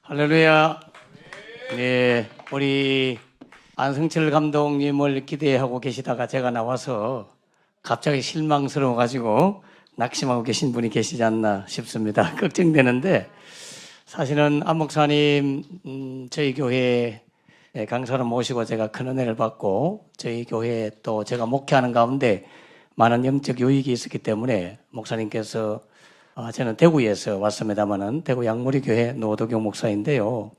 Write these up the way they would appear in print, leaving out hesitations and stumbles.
할렐루야. 네, 우리 안승철 감독님을 기대하고 계시다가 제가 나와서 갑자기 실망스러워가지고 낙심하고 계신 분이 계시지 않나 싶습니다. 걱정되는데 사실은 안 목사님 저희 교회 강사로 모시고 제가 큰 은혜를 받고 저희 교회에 또 제가 목회하는 가운데 많은 영적 유익이 있었기 때문에 목사님께서 저는 대구에서 왔습니다만은 대구 양무리 교회 노도경 목사인데요.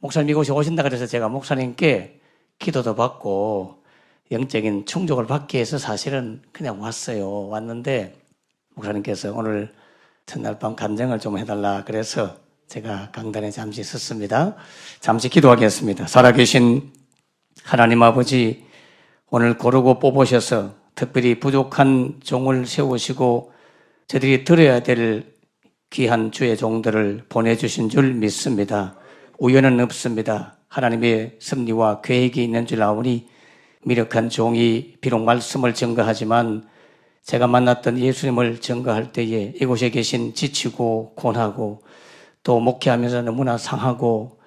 목사님 이곳에 오신다 그래서 제가 목사님께 기도도 받고 영적인 충족을 받기 위해서 사실은 그냥 왔어요. 왔는데 목사님께서 오늘 첫날 밤 간증을 좀 해달라 그래서 제가 강단에 잠시 섰습니다. 잠시 기도하겠습니다. 살아계신 하나님 아버지, 오늘 고르고 뽑으셔서 특별히 부족한 종을 세우시고 저들이 들어야 될 귀한 주의 종들을 보내주신 줄 믿습니다. 우연은 없습니다. 하나님의 섭리와 계획이 있는 줄 아오니 미력한 종이 비록 말씀을 증거하지만 제가 만났던 예수님을 증거할 때에 이곳에 계신 지치고 고나고 또 목회하면서 너무나 상하고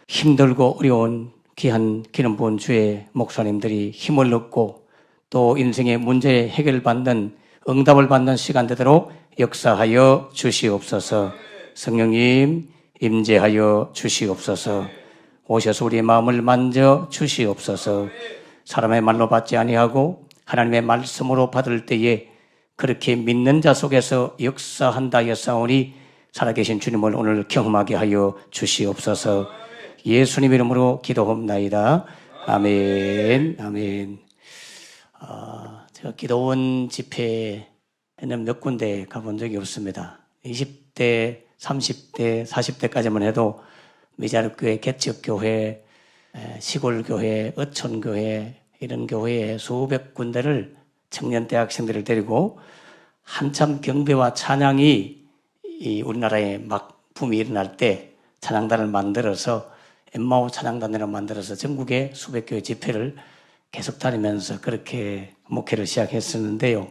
힘들고 어려운 귀한 기름 부은 주의 목사님들이 힘을 얻고 또 인생의 문제 해결받는 응답을 받는 시간 되도록 역사하여 주시옵소서. 성령님 임재하여 주시옵소서. 오셔서 우리의 마음을 만져 주시옵소서. 사람의 말로 받지 아니하고 하나님의 말씀으로 받을 때에 그렇게 믿는 자 속에서 역사한다 했사오니 살아계신 주님을 오늘 경험하게 하여 주시옵소서. 예수님 이름으로 기도합나이다. 아멘. 아멘. 제가 기도원 집회에는 몇 군데 가본 적이 없습니다. 20대, 30대, 40대까지만 해도 미자립교회, 개척교회, 시골교회, 어촌교회 이런 교회에 수백 군데를 청년 대학생들을 데리고 한참 경배와 찬양이 이 우리나라에 막 붐이 일어날 때 찬양단을 만들어서 엠마오 찬양단을 만들어서 전국에 수백 교회 집회를 계속 다니면서 그렇게 목회를 시작했었는데요.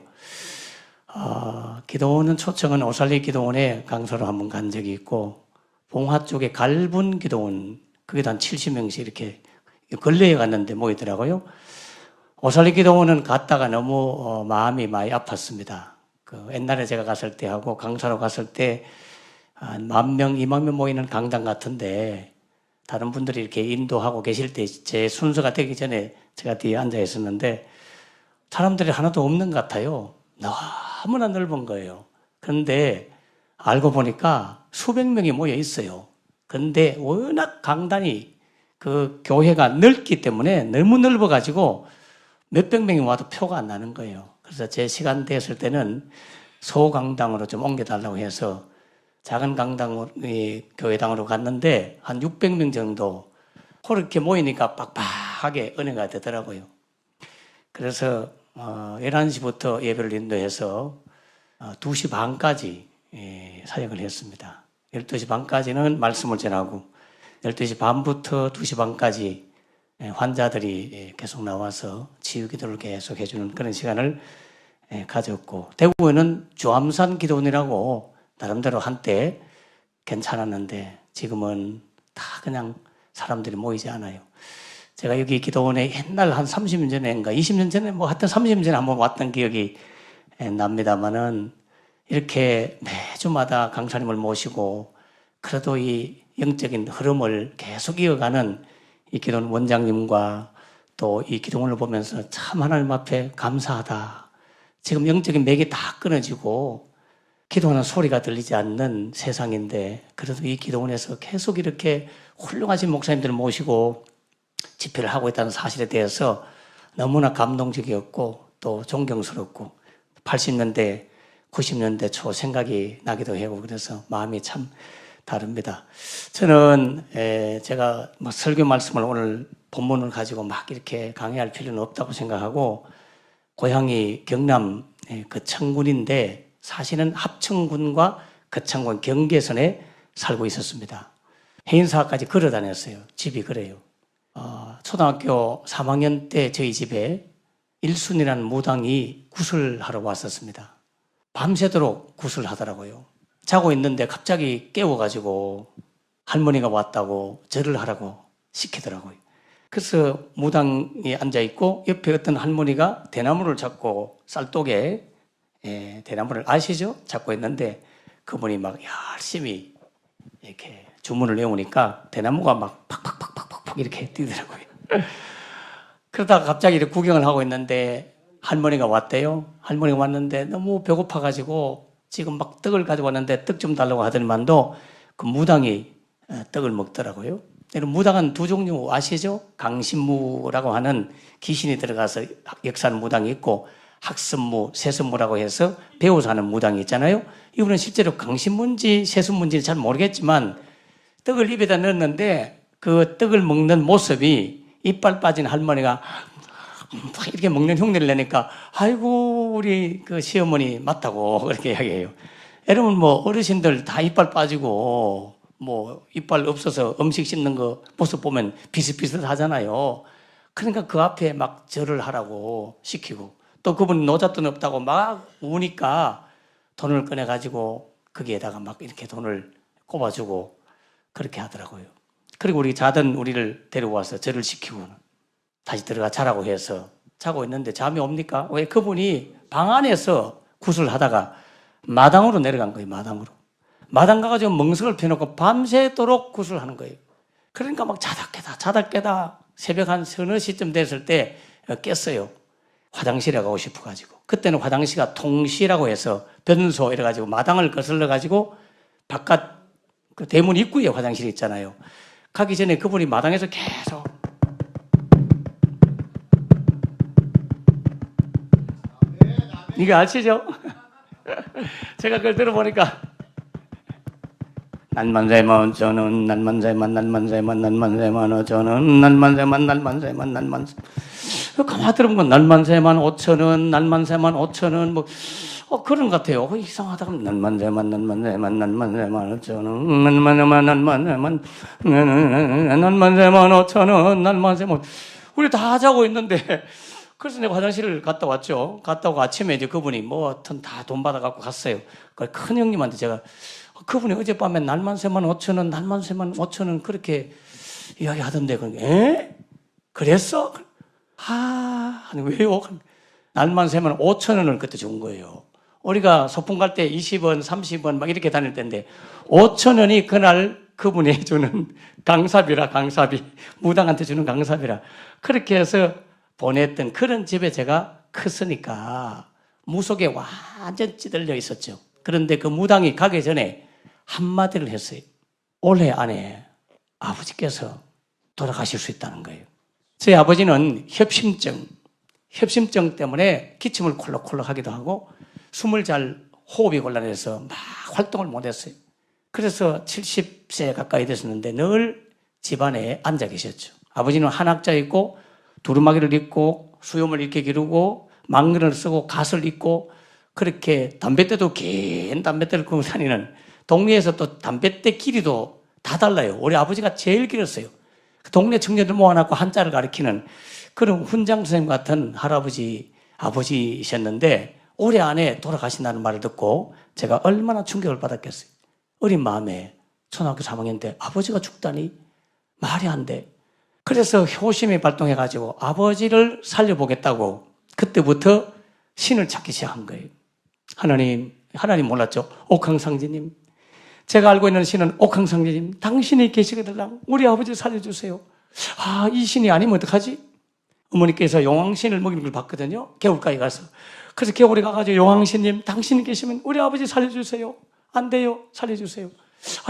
기도원은 초청은 오살리 기도원에 강사로 한번 간 적이 있고 봉화 쪽에 갈분 기도원 거기도 한 70명씩 이렇게 걸레에 갔는데 모이더라고요. 오살리 기도원은 갔다가 너무 마음이 많이 아팠습니다. 옛날에 제가 갔을 때하고 강사로 갔을 때 한 10,000명, 20,000명 모이는 강당 같은데 다른 분들이 이렇게 인도하고 계실 때 제 순서가 되기 전에 제가 뒤에 앉아 있었는데 사람들이 하나도 없는 것 같아요. 너무나 넓은 거예요. 그런데 알고 보니까 수백 명이 모여 있어요. 그런데 워낙 강단이 그 교회가 넓기 때문에 너무 넓어가지고 몇백 명이 와도 표가 안 나는 거예요. 그래서 제 시간 됐을 때는 소강당으로 좀 옮겨달라고 해서 작은 강당 교회당으로 갔는데 한 600명 정도 그렇게 모이니까 빡빡하게 은혜가 되더라고요. 그래서 11시부터 예배를 인도해서 2시 반까지 사역을 했습니다. 12시 반까지는 말씀을 전하고 12시 반부터 2시 반까지 환자들이 계속 나와서 치유 기도를 계속 해주는 그런 시간을 가졌고 대구에는 주암산 기도원이라고 나름대로 한때 괜찮았는데 지금은 다 그냥 사람들이 모이지 않아요. 제가 여기 기도원에 옛날 한 30년 전에인가 20년 전에 뭐 하여튼 30년 전에 한번 왔던 기억이 납니다만은 이렇게 매주마다 강사님을 모시고 그래도 이 영적인 흐름을 계속 이어가는 이 기도원 원장님과 또 이 기도원을 보면서 참 하나님 앞에 감사하다. 지금 영적인 맥이 다 끊어지고 기도하는 소리가 들리지 않는 세상인데 그래도 이 기도원에서 계속 이렇게 훌륭하신 목사님들을 모시고 집회를 하고 있다는 사실에 대해서 너무나 감동적이었고 또 존경스럽고 80년대, 90년대 초 생각이 나기도 하고 그래서 마음이 참 다릅니다. 저는 제가 뭐 설교 말씀을 오늘 본문을 가지고 막 이렇게 강의할 필요는 없다고 생각하고 고향이 경남 거창군인데 사실은 합천군과 거창군 경계선에 살고 있었습니다. 해인사까지 걸어 다녔어요. 집이 그래요. 초등학교 3학년 때 저희 집에 일순이라는 무당이 구슬하러 왔었습니다. 밤새도록 구슬하더라고요. 자고 있는데 갑자기 깨워가지고 할머니가 왔다고 절을 하라고 시키더라고요. 그래서 무당이 앉아있고 옆에 어떤 할머니가 대나무를 잡고 쌀독에 대나무를 아시죠? 잡고 있는데 그분이 막 열심히 이렇게 주문을 외우니까 대나무가 막 팍팍팍팍팍 이렇게 뛰더라고요. 그러다가 갑자기 이렇게 구경을 하고 있는데 할머니가 왔대요. 할머니가 왔는데 너무 배고파가지고 지금 막 떡을 가지고 왔는데 떡 좀 달라고 하더니만도 그 무당이 떡을 먹더라고요. 무당은 두 종류 아시죠? 강신무라고 하는 귀신이 들어가서 역사하는 무당이 있고 학습무, 세습무라고 해서 배워서 하는 무당이 있잖아요. 이분은 실제로 강신무인지 세습무인지 잘 모르겠지만 떡을 입에다 넣었는데 그 떡을 먹는 모습이 이빨 빠진 할머니가 이렇게 먹는 흉내를 내니까 아이고 우리 그 시어머니 맞다고 그렇게 이야기해요. 여러분 뭐 어르신들 다 이빨 빠지고 뭐 이빨 없어서 음식 씹는 거 모습 보면 비슷비슷하잖아요. 그러니까 그 앞에 막 절을 하라고 시키고 또 그분 노잣돈 없다고 막 우니까 돈을 꺼내가지고 거기에다가 막 이렇게 돈을 꼽아주고 그렇게 하더라고요. 그리고 우리 자던 우리를 데려와서 절을 시키고는 다시 들어가 자라고 해서 자고 있는데 잠이 옵니까? 왜 그분이 방 안에서 굿을 하다가 마당으로 내려간 거예요. 마당 가가지고 멍석을 펴놓고 밤새도록 굿을 하는 거예요. 그러니까 막 자다 깨다 새벽 한 서너 시쯤 됐을 때 깼어요. 화장실에 가고 싶어가지고. 그때는 화장실가 통시라고 해서 변소 이래가지고 마당을 거슬러가지고 바깥 그 대문 입구에 화장실이 있잖아요. 가기 전에 그분이 마당에서 계속 이거 아시죠? 제가 그걸 들어보니까 날만세만 저는 날만세만 어쩌는 날만세만 가만히 들어보면 날만세만 5천원 날만세만 5천원 뭐 그런 것 같아요. 이상하다 그러면 날만세만 어쩌는 날만세만 5천원 날만세만 우리 다 자고 있는데 그래서 내가 화장실을 갔다 왔죠. 갔다 오고 아침에 이제 그분이 뭐 하여튼 다 돈 받아갖고 갔어요. 큰 형님한테 제가 그분이 어젯밤에 날만세만 5천원 날만세만 5천원 그렇게 이야기하던데 에? 그랬어? 아니 왜요? 날만세만 5천원을 그때 준 거예요. 우리가 소풍 갈 때 20원 30원 막 이렇게 다닐 때인데 5천원이 그날 그분이 주는 강사비 무당한테 주는 강사비라 그렇게 해서 보냈던 그런 집에 제가 컸으니까 무속에 완전 찌들려 있었죠. 그런데 그 무당이 가기 전에 한마디를 했어요. 올해 안에 아버지께서 돌아가실 수 있다는 거예요. 저희 아버지는 협심증 때문에 기침을 콜록콜록 하기도 하고 숨을 잘 호흡이 곤란해서 막 활동을 못했어요. 그래서 70세 가까이 됐었는데 늘 집안에 앉아 계셨죠. 아버지는 한학자였고 두루마기를 입고 수염을 이렇게 기르고 망근을 쓰고 갓을 입고 그렇게 담뱃대도 긴 담뱃대를 끌고 다니는 동네에서 또 담뱃대 길이도 다 달라요. 우리 아버지가 제일 길었어요. 동네 청년들 모아놓고 한자를 가르치는 그런 훈장 선생님 같은 아버지셨는데 올해 안에 돌아가신다는 말을 듣고 제가 얼마나 충격을 받았겠어요. 어린 마음에 초등학교 3학년 때 아버지가 죽다니 말이 안 돼. 그래서 효심이 발동해가지고 아버지를 살려보겠다고 그때부터 신을 찾기 시작한 거예요. 하나님 몰랐죠? 옥황상제님. 제가 알고 있는 신은 옥황상제님. 당신이 계시거든요. 우리 아버지 살려주세요. 이 신이 아니면 어떡하지? 어머니께서 용왕신을 먹이는 걸 봤거든요. 개울가에 가서. 그래서 개울에 가가지고 용왕신님 당신이 계시면 우리 아버지 살려주세요. 안 돼요. 살려주세요.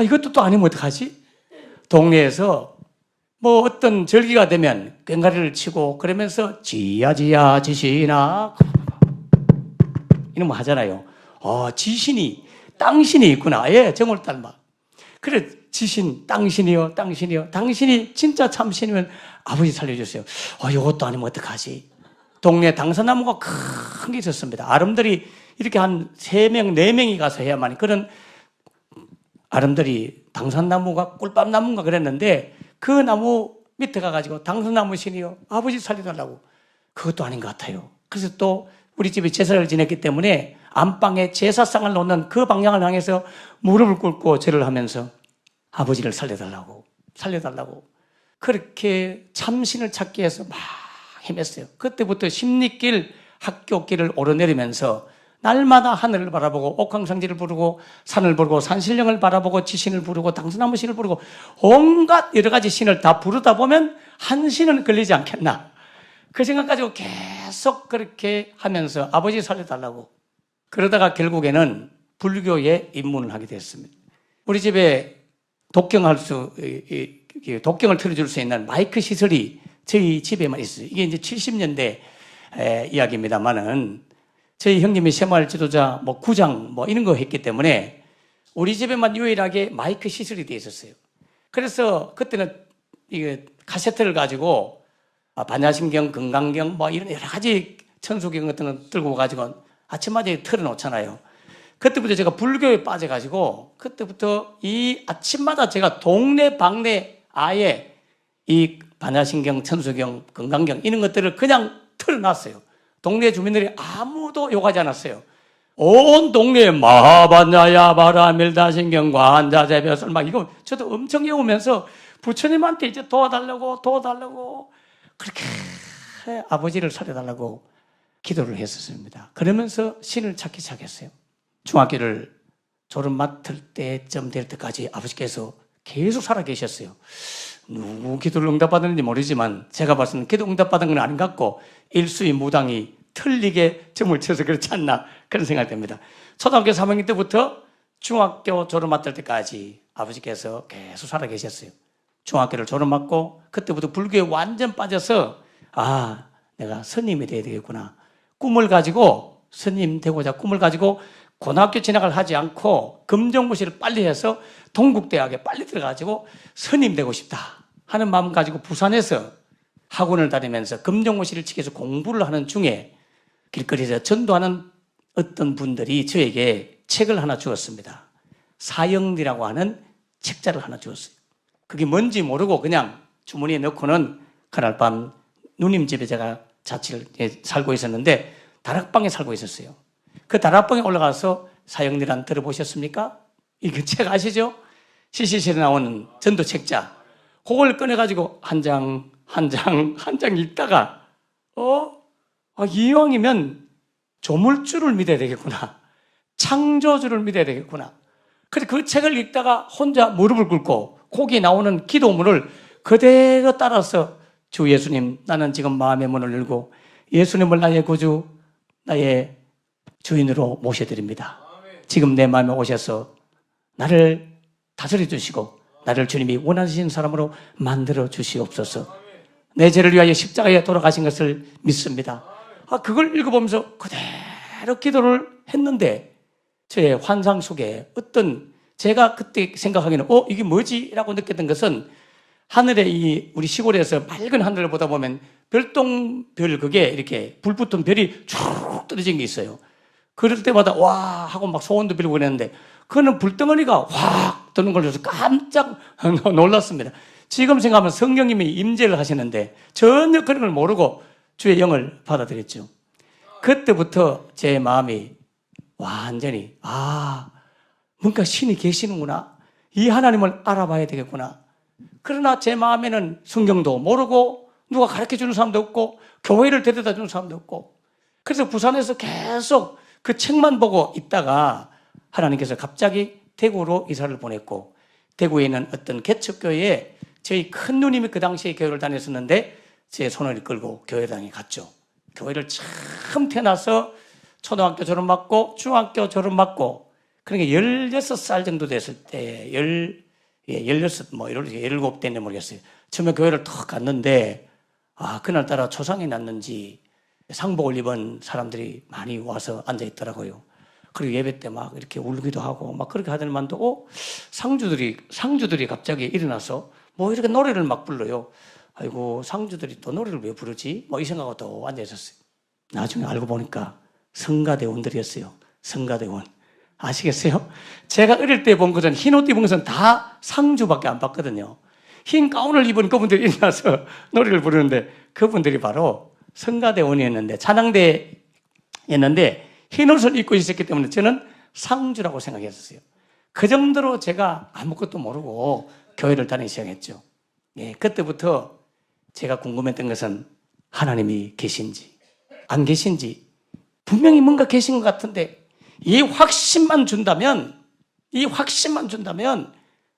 이것도 또 아니면 어떡하지? 동네에서 뭐 어떤 절기가 되면 꽹과리를 치고 그러면서 지야 지시나 이런 거 하잖아요. 지신이 땅신이 있구나. 예, 정월 닮아. 그래 지신 땅신이요 당신이 진짜 참신이면 아버지 살려주세요. 이것도 아니면 어떡하지? 동네 당산나무가 큰 게 있었습니다. 아름들이 이렇게 한 3명 4명이 가서 해야만 그런 아름들이 당산나무가 꿀밤나무인가 그랬는데 그 나무 밑에 가가지고 당산나무 신이요 아버지 살려달라고. 그것도 아닌 것 같아요. 그래서 또 우리 집에 제사를 지냈기 때문에 안방에 제사상을 놓는 그 방향을 향해서 무릎을 꿇고 절을 하면서 아버지를 살려달라고 그렇게 참신을 찾기 위해서 막 헤맸어요. 그때부터 십리길 학교길을 오르내리면서 날마다 하늘을 바라보고 옥황상제를 부르고 산을 부르고 산신령을 바라보고 지신을 부르고 당수나무 신을 부르고 온갖 여러 가지 신을 다 부르다 보면 한 신은 걸리지 않겠나, 그 생각 가지고 계속 그렇게 하면서 아버지 살려달라고 그러다가 결국에는 불교에 입문을 하게 됐습니다. 우리 집에 독경을 틀어줄 수 있는 마이크 시설이 저희 집에만 있어요. 이게 이제 70년대 이야기입니다만은 저희 형님이 새마을 지도자 구장 이런 거 했기 때문에 우리 집에만 유일하게 마이크 시설이 돼 있었어요. 그래서 그때는 이게 카세트를 가지고 반야심경, 금강경 이런 여러 가지 천수경 같은 거 들고 가지고 아침마다 틀어놓잖아요. 그때부터 제가 불교에 빠져가지고 그때부터 이 아침마다 제가 동네 방네 아예 이 반야심경, 천수경, 금강경 이런 것들을 그냥 틀어놨어요. 동네 주민들이 아무도 욕하지 않았어요. 온 동네에 마하반야야 바라밀다신경 관자재벼설 이거 저도 엄청 외우면서 부처님한테 이제 도와달라고 그렇게 아버지를 살려달라고 기도를 했었습니다. 그러면서 신을 찾기 시작했어요. 중학교를 졸업 맡을 때쯤 될 때까지 아버지께서 계속 살아계셨어요. 누구 기도를 응답받았는지 모르지만 제가 봤을 때는 기도 응답받은 건 아닌 것 같고 일수의 무당이 틀리게 점을 쳐서 그렇지 않나 그런 생각이 듭니다. 초등학교 3학년 때부터 중학교 졸업 맡을 때까지 아버지께서 계속 살아계셨어요. 중학교를 졸업 맡고 그때부터 불교에 완전 빠져서 내가 스님이 돼야 되겠구나. 꿈을 가지고 스님 되고자 꿈을 가지고 고등학교 진학을 하지 않고 검정고시를 빨리 해서 동국대학에 빨리 들어가지고 스님 되고 싶다 하는 마음 가지고 부산에서 학원을 다니면서 검정고시를 치기 위해서 공부를 하는 중에 길거리에서 전도하는 어떤 분들이 저에게 책을 하나 주었습니다. 사형리라고 하는 책자를 하나 주었어요. 그게 뭔지 모르고 그냥 주머니에 넣고는 그날 밤 누님 집에 제가 자취를 살고 있었는데 다락방에 살고 있었어요. 그 다락방에 올라가서 사형리란 들어보셨습니까? 이거 책 아시죠? CCC에 나오는 전도 책자. 그걸 꺼내가지고 한 장 읽다가 이왕이면 조물주를 믿어야 되겠구나. 창조주를 믿어야 되겠구나. 그래서 그 책을 읽다가 혼자 무릎을 꿇고 거기에 나오는 기도문을 그대로 따라서 주 예수님, 나는 지금 마음의 문을 열고 예수님을 나의 구주, 나의 주인으로 모셔드립니다. 지금 내 마음에 오셔서 나를 다스려 주시고 나를 주님이 원하시는 사람으로 만들어 주시옵소서. 내 죄를 위하여 십자가에 돌아가신 것을 믿습니다. 그걸 읽어보면서 그대로 기도를 했는데 저의 환상 속에 어떤 제가 그때 생각하기에는 이게 뭐지? 라고 느꼈던 것은 하늘에 우리 시골에서 맑은 하늘을 보다 보면 별똥별 그게 이렇게 불 붙은 별이 쭉 떨어진 게 있어요. 그럴 때마다 와 하고 막 소원도 빌고 그랬는데 그거는 불덩어리가 확 뜨는 걸 줘서 깜짝 놀랐습니다. 지금 생각하면 성령님이 임재를 하시는데 전혀 그런 걸 모르고 주의 영을 받아들였죠. 그때부터 제 마음이 완전히 뭔가 신이 계시는구나. 이 하나님을 알아봐야 되겠구나. 그러나 제 마음에는 성경도 모르고 누가 가르쳐주는 사람도 없고 교회를 데려다주는 사람도 없고 그래서 부산에서 계속 그 책만 보고 있다가 하나님께서 갑자기 대구로 이사를 보냈고 대구에 있는 어떤 개척교회에 저희 큰 누님이 그 당시에 교회를 다녔었는데 제 손을 이끌고 교회당에 갔죠. 교회를 처음 태어나서 초등학교 졸업 맞고 중학교 졸업 맞고 그러니까 16살 정도 됐을 때 16, 17 때인지 모르겠어요. 처음에 교회를 턱 갔는데 그날따라 초상이 났는지 상복을 입은 사람들이 많이 와서 앉아 있더라고요. 그리고 예배 때 막 이렇게 울기도 하고 막 그렇게 하더니만도 상주들이 갑자기 일어나서 이렇게 노래를 막 불러요. 아이고 상주들이 또 노래를 왜 부르지? 이 생각하고 또 앉아 있었어요. 나중에 알고 보니까 성가대원들이었어요. 성가대원. 아시겠어요? 제가 어릴 때 본 것은 흰 옷 입은 것은 다 상주밖에 안 봤거든요. 흰 가운을 입은 그분들이 일어나서 노래를 부르는데 그분들이 바로 성가대원이었는데 찬양대였는데 흰 옷을 입고 있었기 때문에 저는 상주라고 생각했었어요. 그 정도로 제가 아무것도 모르고 교회를 다니기 시작했죠. 예, 그때부터 제가 궁금했던 것은 하나님이 계신지 안 계신지, 분명히 뭔가 계신 것 같은데 이 확신만 준다면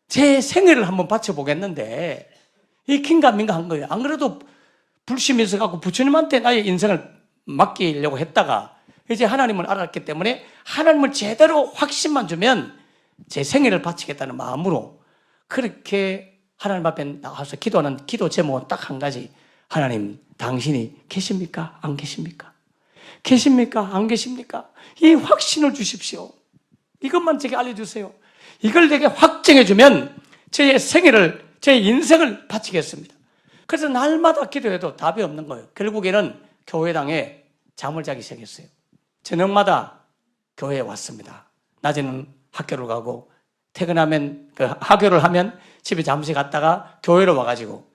제 생애를 한번 바쳐보겠는데 이 긴가민가한 거예요. 안 그래도 불신이 있어갖고 부처님한테 나의 인생을 맡기려고 했다가 이제 하나님을 알았기 때문에 하나님을 제대로 확신만 주면 제 생애를 바치겠다는 마음으로 그렇게 하나님 앞에 나와서 기도하는 기도 제목은 딱 한 가지. 하나님, 당신이 계십니까? 안 계십니까? 계십니까? 안 계십니까? 이 확신을 주십시오. 이것만 제게 알려주세요. 이걸 내게 확증해주면 제 생애를, 제 인생을 바치겠습니다. 그래서 날마다 기도해도 답이 없는 거예요. 결국에는 교회당에 잠을 자기 시작했어요. 저녁마다 교회에 왔습니다. 낮에는 학교를 가고 퇴근하면 학교를 하면 집에 잠시 갔다가 교회로 와가지고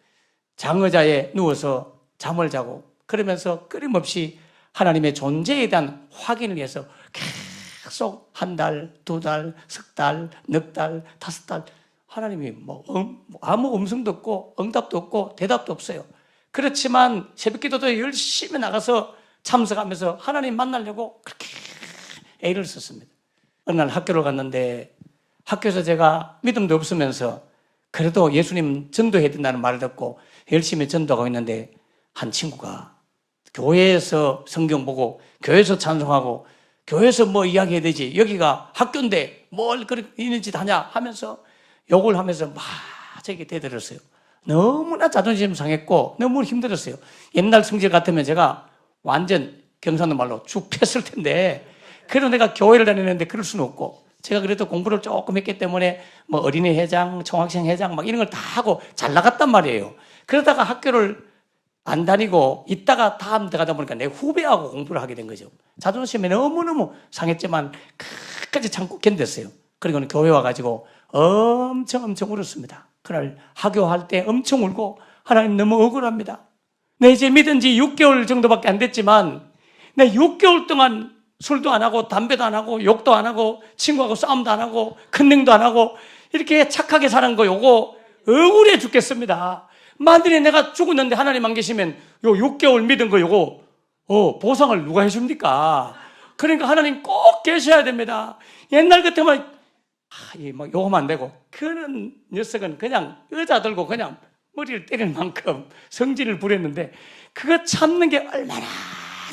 장의자에 누워서 잠을 자고 그러면서 끊임없이 하나님의 존재에 대한 확인을 위해서 계속 한 달, 두 달, 석 달, 넉 달, 다섯 달 하나님이 아무 음성도 없고 응답도 없고 대답도 없어요. 그렇지만 새벽기도도 열심히 나가서 참석하면서 하나님 만나려고 그렇게 애를 썼습니다. 어느 날 학교를 갔는데 학교에서 제가 믿음도 없으면서 그래도 예수님 전도해야 된다는 말을 듣고 열심히 전도하고 있는데 한 친구가 교회에서 성경 보고 교회에서 찬송하고 교회에서 뭐 이야기해야 되지 여기가 학교인데 뭘 그런 이런 짓 하냐 하면서 욕을 하면서 막 저에게 대들었어요. 너무나 자존심 상했고 너무 힘들었어요. 옛날 성질 같으면 제가 완전 경상도 말로 죽 폈을 텐데 그래도 내가 교회를 다니는데 그럴 수는 없고 제가 그래도 공부를 조금 했기 때문에 뭐 어린이 회장, 총학생 회장 막 이런 걸 다 하고 잘 나갔단 말이에요. 그러다가 학교를 안 다니고 있다가 다음 때 가다 보니까 내 후배하고 공부를 하게 된 거죠. 자존심이 너무너무 상했지만 끝까지 참고 견뎠어요. 그리고는 교회 와가지고 엄청 울었습니다. 그날 하교할 때 엄청 울고 하나님 너무 억울합니다. 내 이제 믿은 지 6개월 정도밖에 안 됐지만 내 6개월 동안 술도 안 하고 담배도 안 하고 욕도 안 하고 친구하고 싸움도 안 하고 큰능도 안 하고 이렇게 착하게 사는 거 요거 억울해 죽겠습니다. 만일에 내가 죽었는데 하나님 안 계시면 요 6개월 믿은 거 요거 보상을 누가 해줍니까? 그러니까 하나님 꼭 계셔야 됩니다. 옛날 같으면 막 욕하면 안 되고 그런 녀석은 그냥 의자 들고 그냥 머리를 때릴 만큼 성질을 부렸는데 그거 참는 게 얼마나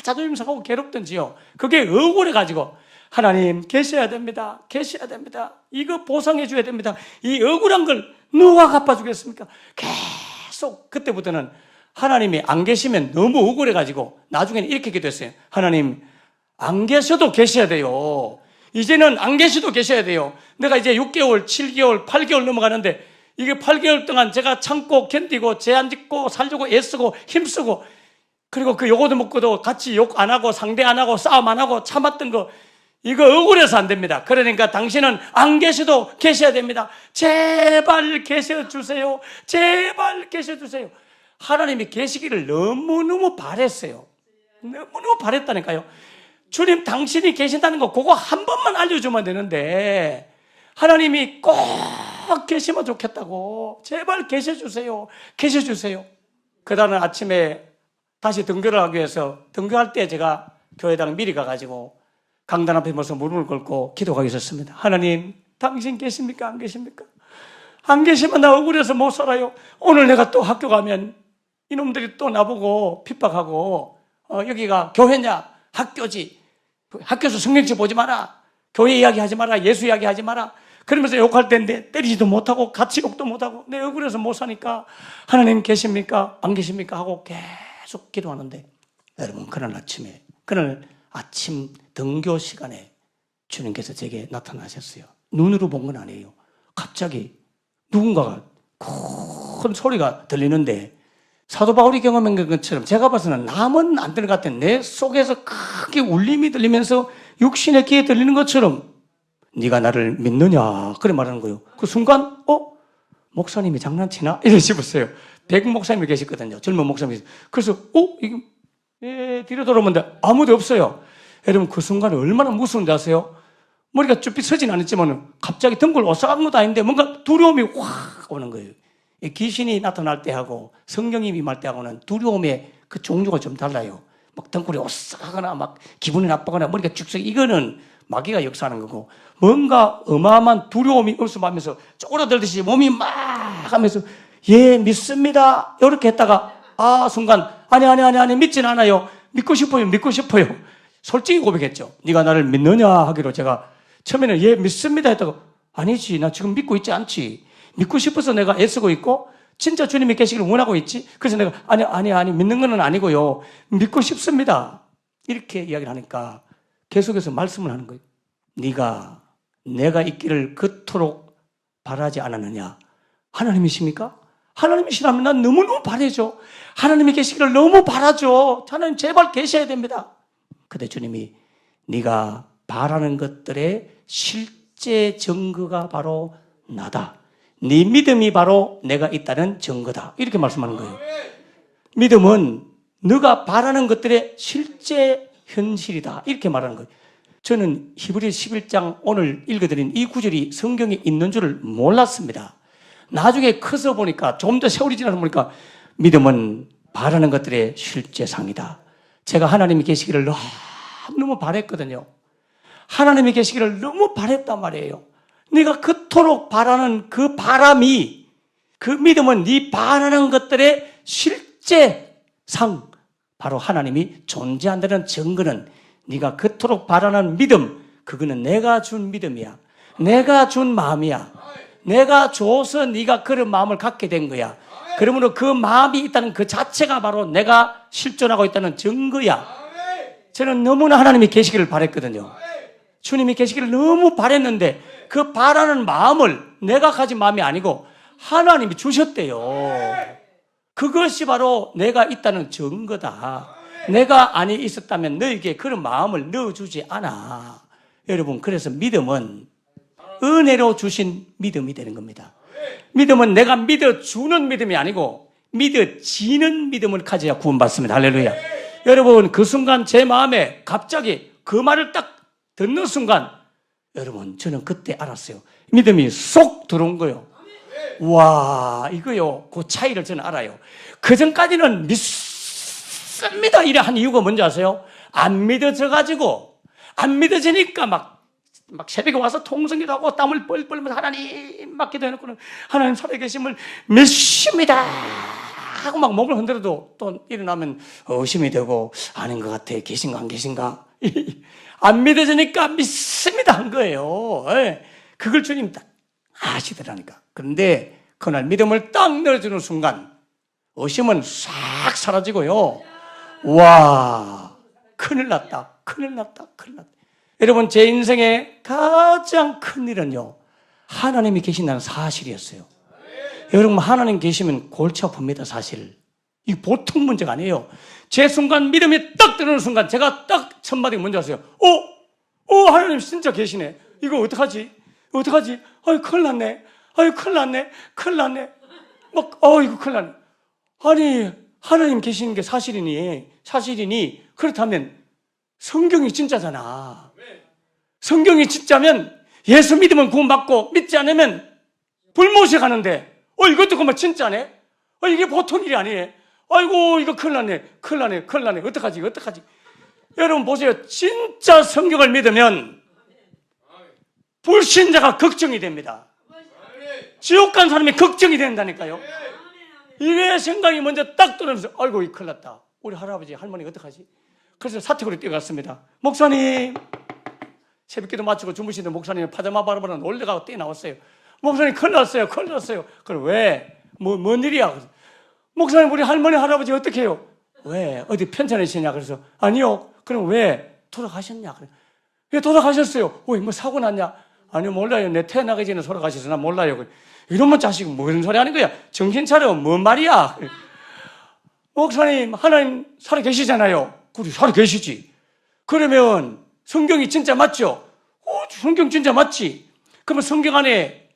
자존심 상하고 괴롭던지요. 그게 억울해가지고 하나님 계셔야 됩니다. 계셔야 됩니다. 이거 보상해 줘야 됩니다. 이 억울한 걸 누가 갚아주겠습니까? 계속 그때부터는 하나님이 안 계시면 너무 억울해가지고 나중에는 이렇게 기도했어요. 하나님 안 계셔도 계셔야 돼요. 이제는 안 계셔도 계셔야 돼요. 내가 이제 6개월, 7개월, 8개월 넘어가는데 이게 8개월 동안 제가 참고 견디고 제한 짓고 살려고 애쓰고 힘쓰고 그리고 그 요거도 먹고도 같이 욕 안 하고 상대 안 하고 싸움 안 하고 참았던 거 이거 억울해서 안 됩니다. 그러니까 당신은 안 계셔도 계셔야 됩니다. 제발 계셔주세요. 제발 계셔주세요. 하나님이 계시기를 너무너무 바랬어요. 너무너무 바랬다니까요. 주님 당신이 계신다는 거 그거 한 번만 알려주면 되는데 하나님이 꼭 계시면 좋겠다고 제발 계셔주세요. 계셔주세요. 그 다음 아침에 다시 등교를 하기 위해서 등교할 때 제가 교회당 미리 가가지고 강단 앞에 모서 무릎을 꿇고 기도가 있었습니다. 하나님 당신 계십니까? 안 계십니까? 안 계시면 나 억울해서 못 살아요. 오늘 내가 또 학교 가면 이놈들이 또 나보고 핍박하고 여기가 교회냐? 학교지. 학교에서 성경책 보지 마라. 교회 이야기하지 마라. 예수 이야기하지 마라. 그러면서 욕할 때인데 때리지도 못하고 같이 욕도 못하고 내 억울해서 못 사니까 하나님 계십니까? 안 계십니까? 하고 계속 기도하는데 여러분 그날 아침 등교 시간에 주님께서 제게 나타나셨어요. 눈으로 본 건 아니에요. 갑자기 누군가가 큰 소리가 들리는데 사도 바울이 경험한 것처럼 제가 봐서는 남은 안 들을 것 같은 내 속에서 크게 울림이 들리면서 육신의 귀에 들리는 것처럼 네가 나를 믿느냐 그래 말하는 거예요. 그 순간 목사님이 장난치나? 이래 싶었어요. 백 목사님이 계셨거든요. 젊은 목사님이. 그래서 이거 뒤로 돌아보는데 아무도 없어요. 여러분 그 순간에 얼마나 무서운지 아세요? 머리가 쭈삣 서진 않았지만 갑자기 등골 오싹한 것도 아닌데 뭔가 두려움이 확 오는 거예요. 귀신이 나타날 때하고 성령이 임할 때하고는 두려움의 그 종류가 좀 달라요. 막 등골이 오싹하거나 막 기분이 나쁘거나 머리가 쭉쭉, 이거는 마귀가 역사하는 거고, 뭔가 어마어마한 두려움이 엄습하면서 쪼그라들듯이 몸이 막 하면서 예 믿습니다 이렇게 했다가 순간 아니 믿진 않아요. 믿고 싶어요. 솔직히 고백했죠. 네가 나를 믿느냐 하기로 제가 처음에는 예 믿습니다 했다가 아니지, 나 지금 믿고 있지 않지. 믿고 싶어서 내가 애쓰고 있고 진짜 주님이 계시기를 원하고 있지. 그래서 내가 아니 믿는 건 아니고요, 믿고 싶습니다 이렇게 이야기를 하니까 계속해서 말씀을 하는 거예요. 네가 내가 있기를 그토록 바라지 않았느냐. 하나님이십니까? 하나님이시라면 난 너무너무 바라죠. 하나님이 계시기를 너무 바라죠. 하나님 제발 계셔야 됩니다. 근데 주님이 네가 바라는 것들의 실제 증거가 바로 나다. 네 믿음이 바로 내가 있다는 증거다. 이렇게 말씀하는 거예요. 믿음은 네가 바라는 것들의 실제 현실이다. 이렇게 말하는 거예요. 저는 히브리 11장 오늘 읽어드린 이 구절이 성경에 있는 줄을 몰랐습니다. 나중에 커서 보니까, 좀 더 세월이 지나서 보니까 믿음은 바라는 것들의 실제상이다. 제가 하나님이 계시기를 너무 바랬거든요. 하나님이 계시기를 너무 바랬단 말이에요. 네가 그토록 바라는 그 바람이, 그 믿음은 네 바라는 것들의 실제상, 바로 하나님이 존재한다는 증거는 네가 그토록 바라는 믿음, 그거는 내가 준 믿음이야. 내가 준 마음이야. 내가 줘서 네가 그런 마음을 갖게 된 거야. 그러므로 그 마음이 있다는 그 자체가 바로 내가 실존하고 있다는 증거야. 저는 너무나 하나님이 계시기를 바랬거든요. 주님이 계시기를 너무 바랬는데 그 바라는 마음을 내가 가진 마음이 아니고 하나님이 주셨대요. 그것이 바로 내가 있다는 증거다. 내가 안에 있었다면 너에게 그런 마음을 넣어주지 않아. 여러분, 그래서 믿음은 은혜로 주신 믿음이 되는 겁니다. 믿음은 내가 믿어주는 믿음이 아니고 믿어지는 믿음을 가져야 구원받습니다. 할렐루야. 여러분, 그 순간 제 마음에 갑자기 그 말을 딱 듣는 순간, 여러분, 저는 그때 알았어요. 믿음이 쏙 들어온 거예요. 와, 이거요, 그 차이를 저는 알아요. 그 전까지는 믿습니다 이래 한 이유가 뭔지 아세요? 안 믿어져가지고, 안 믿어지니까 막 새벽에 와서 통성기도 하고 땀을 뻘뻘 흘리면서 하나님 막 기도해놓고는 하나님 살아계심을 믿습니다 하고 막 몸을 흔들어도 또 일어나면 의심이 되고 아닌 것 같아. 계신가 안 계신가? 안 믿어지니까 믿습니다 한 거예요. 그걸 주님 딱 아시더라니까. 그런데 그날 믿음을 딱 넣어주는 순간 의심은 싹 사라지고요. 와, 큰일 났다. 여러분, 제 인생의 가장 큰 일은요, 하나님이 계신다는 사실이었어요. 여러분, 하나님 계시면 골치 아픕니다, 사실. 이게 보통 문제가 아니에요. 제 순간 믿음이 딱 들어오는 순간 제가 딱 첫 마디가 뭔지 아세요? 하나님 진짜 계시네. 이거 어떡하지? 아유, 큰일 났네. 막, 이거 큰일 났네. 아니, 하나님 계시는 게 사실이니, 그렇다면 성경이 진짜잖아. 성경이 진짜면 예수 믿으면 구원받고 믿지 않으면 불못에 가는데, 이것도 정말 진짜네? 이게 보통 일이 아니에요. 아이고, 이거 큰일 났네. 어떡하지? 여러분 보세요. 진짜 성경을 믿으면 불신자가 걱정이 됩니다. 지옥 간 사람이 걱정이 된다니까요. 이게 생각이 먼저 딱 들어오면서, 아이고, 이 큰일 났다. 우리 할아버지, 할머니 어떡하지? 그래서 사택으로 뛰어갔습니다. 목사님, 새벽기도 마치고 주무시는데 목사님이 파자마 바르바라 놀래가고 뛰어나왔어요. 목사님, 큰일 났어요. 그럼 왜? 뭔 일이야? 목사님, 우리 할머니, 할아버지 어떻게 해요? 왜? 어디 편찮으시냐? 그래서, 아니요. 그럼 왜? 돌아가셨냐? 그래. 왜 돌아가셨어요? 뭐 사고 났냐? 아니요, 몰라요. 내 태어나기 전에 돌아가셔서 나 몰라요. 이러면 자식, 무슨 소리 하는 거야? 정신 차려. 뭔 말이야? 목사님, 하나님 살아계시잖아요. 그래, 살아계시지. 그러면 성경이 진짜 맞죠? 성경 진짜 맞지? 그러면 성경 안에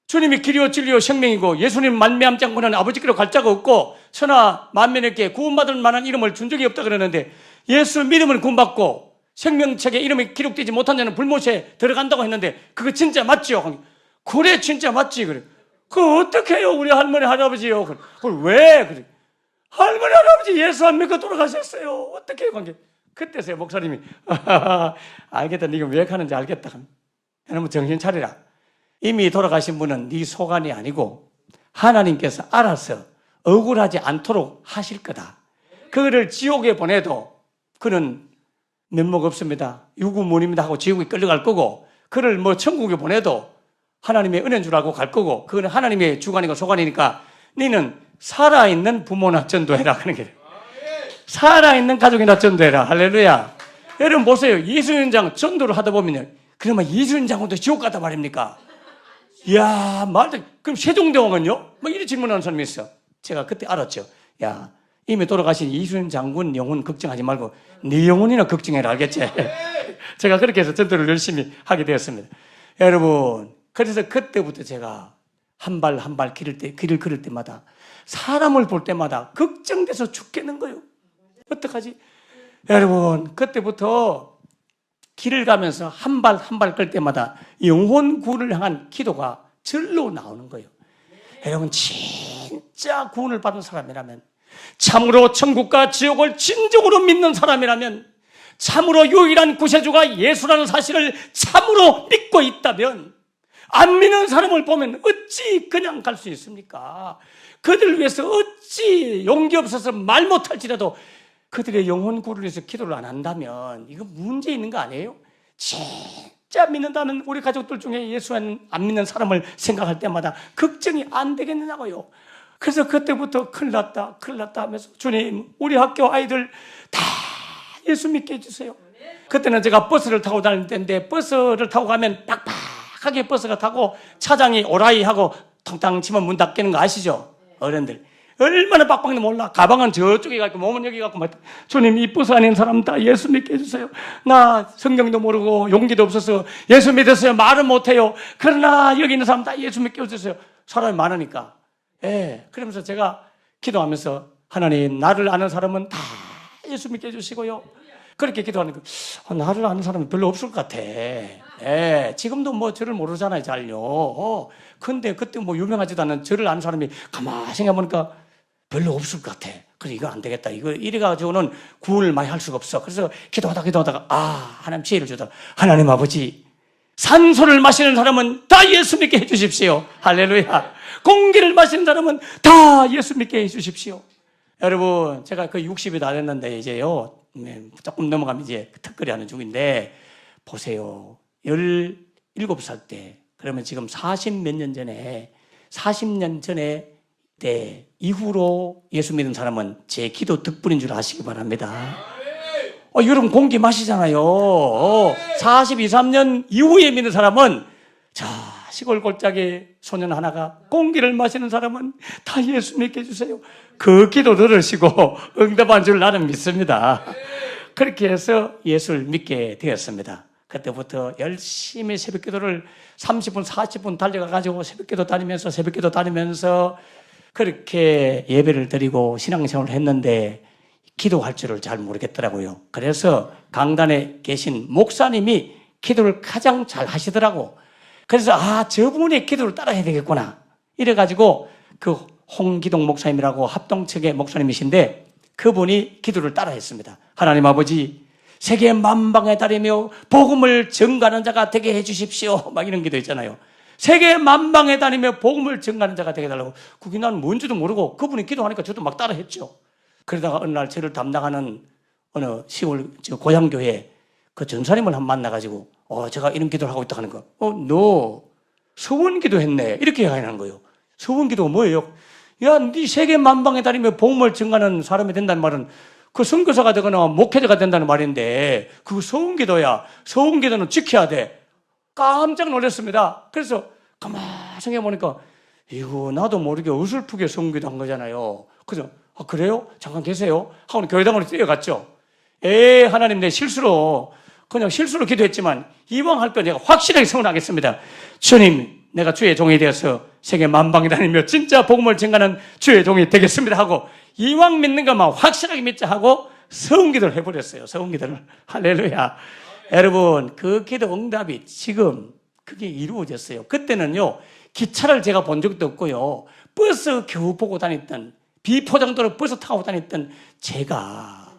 주님이 길이요 진리요 생명이고 예수님 말미암지 않고는 아버지께로 갈 자가 없고 천하 만민에게 구원받을 만한 이름을 준 적이 없다 그러는데, 예수 믿으면 구원받고 생명책에 이름이 기록되지 못한 자는 불못에 들어간다고 했는데 그거 진짜 맞죠? 그래 진짜 맞지. 그래. 그거 어떻게 해요 우리 할머니 할아버지요? 그걸 왜 그래? 할머니 할아버지 예수 안 믿고 돌아가셨어요. 어떻게 해요? 그때서야 목사님이 알겠다. 네가 왜 하는지 알겠다. 여러분 정신 차리라. 이미 돌아가신 분은 네 소관이 아니고 하나님께서 알아서 억울하지 않도록 하실 거다. 그를 지옥에 보내도 그는 면목 없습니다. 유구무님이다 하고 지옥에 끌려갈 거고, 그를 뭐 천국에 보내도 하나님의 은혜인 줄 알고 갈 거고, 그는 하나님의 주관이고 소관이니까 너는 살아있는 부모나 전도해라 하는 게, 살아있는 가족이나 전도해라. 할렐루야. 여러분 보세요. 예수연장 전도를 하다 보면요, 그러면 예수연장도 지옥 갔다 말입니까? 이야, 말도, 그럼 세종대왕은요? 뭐 이렇게 질문하는 사람이 있어. 제가 그때 알았죠. 야, 이미 돌아가신 이순 장군 영혼 걱정하지 말고 네 영혼이나 걱정해라. 알겠지? 제가 그렇게 해서 전도를 열심히 하게 되었습니다. 여러분, 그래서 그때부터 제가 한 발 한 발 길을 걸을 때마다 사람을 볼 때마다 걱정돼서 죽겠는 거예요. 어떡하지? 여러분, 그때부터 길을 가면서 한 발 한 발 끌 때마다 영혼 구원을 향한 기도가 절로 나오는 거예요. 여러분, 진짜 구원을 받은 사람이라면, 참으로 천국과 지옥을 진정으로 믿는 사람이라면, 참으로 유일한 구세주가 예수라는 사실을 참으로 믿고 있다면, 안 믿는 사람을 보면 어찌 그냥 갈 수 있습니까? 그들을 위해서 어찌 용기 없어서 말 못할지라도 그들의 영혼 구원을 위해서 기도를 안 한다면 이거 문제 있는 거 아니에요? 진짜 믿는다면 우리 가족들 중에 예수 안 믿는 사람을 생각할 때마다 걱정이 안 되겠느냐고요. 그래서 그때부터 큰일 났다 하면서, 주님, 우리 학교 아이들 다 예수 믿게 해주세요. 그때는 제가 버스를 타고 다닐 때인데, 버스를 타고 가면 빡빡하게 버스가 타고 차장이 오라이 하고 텅텅 치면 문 닫히는 거 아시죠? 어른들 얼마나 빡빡한지 몰라. 가방은 저쪽에 가 있고 몸은 여기 갖고 막, 주님, 이 버스 안에 있는 사람 다 예수 믿게 해주세요. 나 성경도 모르고 용기도 없어서 예수 믿었어요. 말은 못해요. 그러나 여기 있는 사람 다 예수 믿게 해주세요. 사람이 많으니까. 예, 그러면서 제가 기도하면서, 하나님, 나를 아는 사람은 다 예수 믿게 해주시고요. 그렇게 기도하니까 나를 아는 사람은 별로 없을 것 같아. 예, 지금도 뭐 저를 모르잖아요, 잘요. 근데 그때 뭐 유명하지도 않은 저를 아는 사람이 가만히 생각해보니까 별로 없을 것 같아. 그래서 이거 안 되겠다. 이거 이래가지고는 구원을 많이 할 수가 없어. 그래서 기도하다가 하나님 지혜를 주다가, 하나님 아버지, 산소를 마시는 사람은 다 예수 믿게 해주십시오. 할렐루야. 공기를 마시는 사람은 다 예수 믿게 해주십시오. 여러분, 제가 그 60이 다 됐는데 이제요, 조금 넘어가면 이제 특거리 하는 중인데, 보세요. 17살 때, 그러면 지금 40몇 년 전에, 40년 전에 때 이후로 예수 믿는 사람은 제 기도 덕분인 줄 아시기 바랍니다. 여러분, 공기 마시잖아요. 42, 3년 이후에 믿는 사람은, 자, 시골 골짜기 소년 하나가 공기를 마시는 사람은 다 예수 믿게 해주세요. 그 기도 들으시고 응답한 줄 나는 믿습니다. 그렇게 해서 예수를 믿게 되었습니다. 그때부터 열심히 새벽기도를 30분, 40분 달려가가지고 새벽기도 다니면서 그렇게 예배를 드리고 신앙생활을 했는데, 기도할 줄을 잘 모르겠더라고요. 그래서 강단에 계신 목사님이 기도를 가장 잘 하시더라고. 그래서 저분의 기도를 따라해야 되겠구나. 이래가지고 그 홍기동 목사님이라고 합동측의 목사님이신데, 그분이 기도를 따라했습니다. 하나님 아버지, 세계 만방에 다니며 복음을 전가하는 자가 되게 해주십시오. 막 이런 기도 있잖아요. 세계 만방에 다니며 복음을 전가하는 자가 되게 해달라고. 그게 난 뭔지도 모르고 그분이 기도하니까 저도 막 따라했죠. 그러다가 어느 날 저를 담당하는 어느 시골 고향교회 그 전사님을 한 번 만나가지고, 제가 이런 기도를 하고 있다 하는 거. 너 서원기도 했네. 이렇게 하는 거예요. 서원기도가 뭐예요? 야, 네 세계 만방에 다니며 복음을 전가하는 사람이 된다는 말은 그 선교사가 되거나 목회자가 된다는 말인데, 그거 서원기도야. 서원기도는 지켜야 돼. 깜짝 놀랐습니다. 그래서 가만히 생각해보니까, 이거 나도 모르게 어설프게 서원기도 한 거잖아요. 그래서 그래요? 잠깐 계세요? 하고 교회당으로 뛰어갔죠. 하나님, 내 실수로 기도했지만 이왕 할 거 내가 확실하게 선언하겠습니다. 주님, 내가 주의 종이 되어서 세계 만방에 다니며 진짜 복음을 전가하는 주의 종이 되겠습니다 하고, 이왕 믿는 것만 확실하게 믿자 하고 서은기도를 해버렸어요. 서은기도를. 할렐루야. 여러분, 그 기도 응답이 지금 그게 이루어졌어요. 그때는요, 기차를 제가 본 적도 없고요, 버스 겨우 보고 다녔던, 비포장도로 버스 타고 다녔던 제가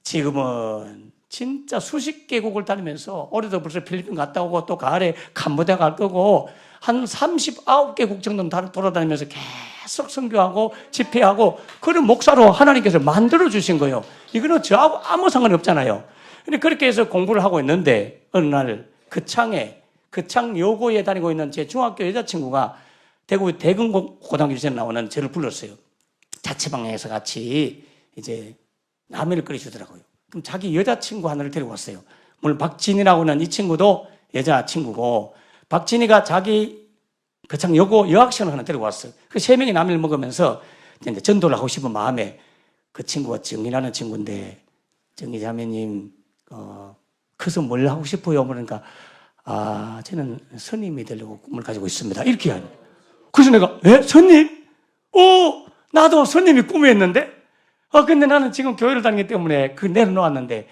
지금은 진짜 수십 개국을 다니면서 올해도 벌써 필리핀 갔다 오고 또 가을에 캄보디아 갈 거고 한 39개국 정도는 돌아다니면서 계속 선교하고 집회하고 그런 목사로 하나님께서 만들어 주신 거예요. 이거는 저하고 아무 상관이 없잖아요. 근데 그렇게 해서 공부를 하고 있는데 어느 날 그창 여고에 다니고 있는 제 중학교 여자친구가 대구 대근고등학교 유치원 나오는 저를 불렀어요. 자취방에서 같이 이제 라면을 끓여주더라고요. 그럼 자기 여자친구 하나를 데리고 왔어요. 물론 박진이라고 하는 이 친구도 여자친구고, 박진이가 자기 그창 여고 여학생을 하나 데리고 왔어요. 그 세 명이 라면을 먹으면서 이제 전도를 하고 싶은 마음에, 그 친구가 정이라는 친구인데, 정이 자매님, 커서 뭘 하고 싶어요? 그러니까, 저는 스님이 되려고 꿈을 가지고 있습니다. 이렇게 하니. 그래서 내가, 스님? 나도 스님이 꿈이었는데? 근데 나는 지금 교회를 다니기 때문에 내려놓았는데,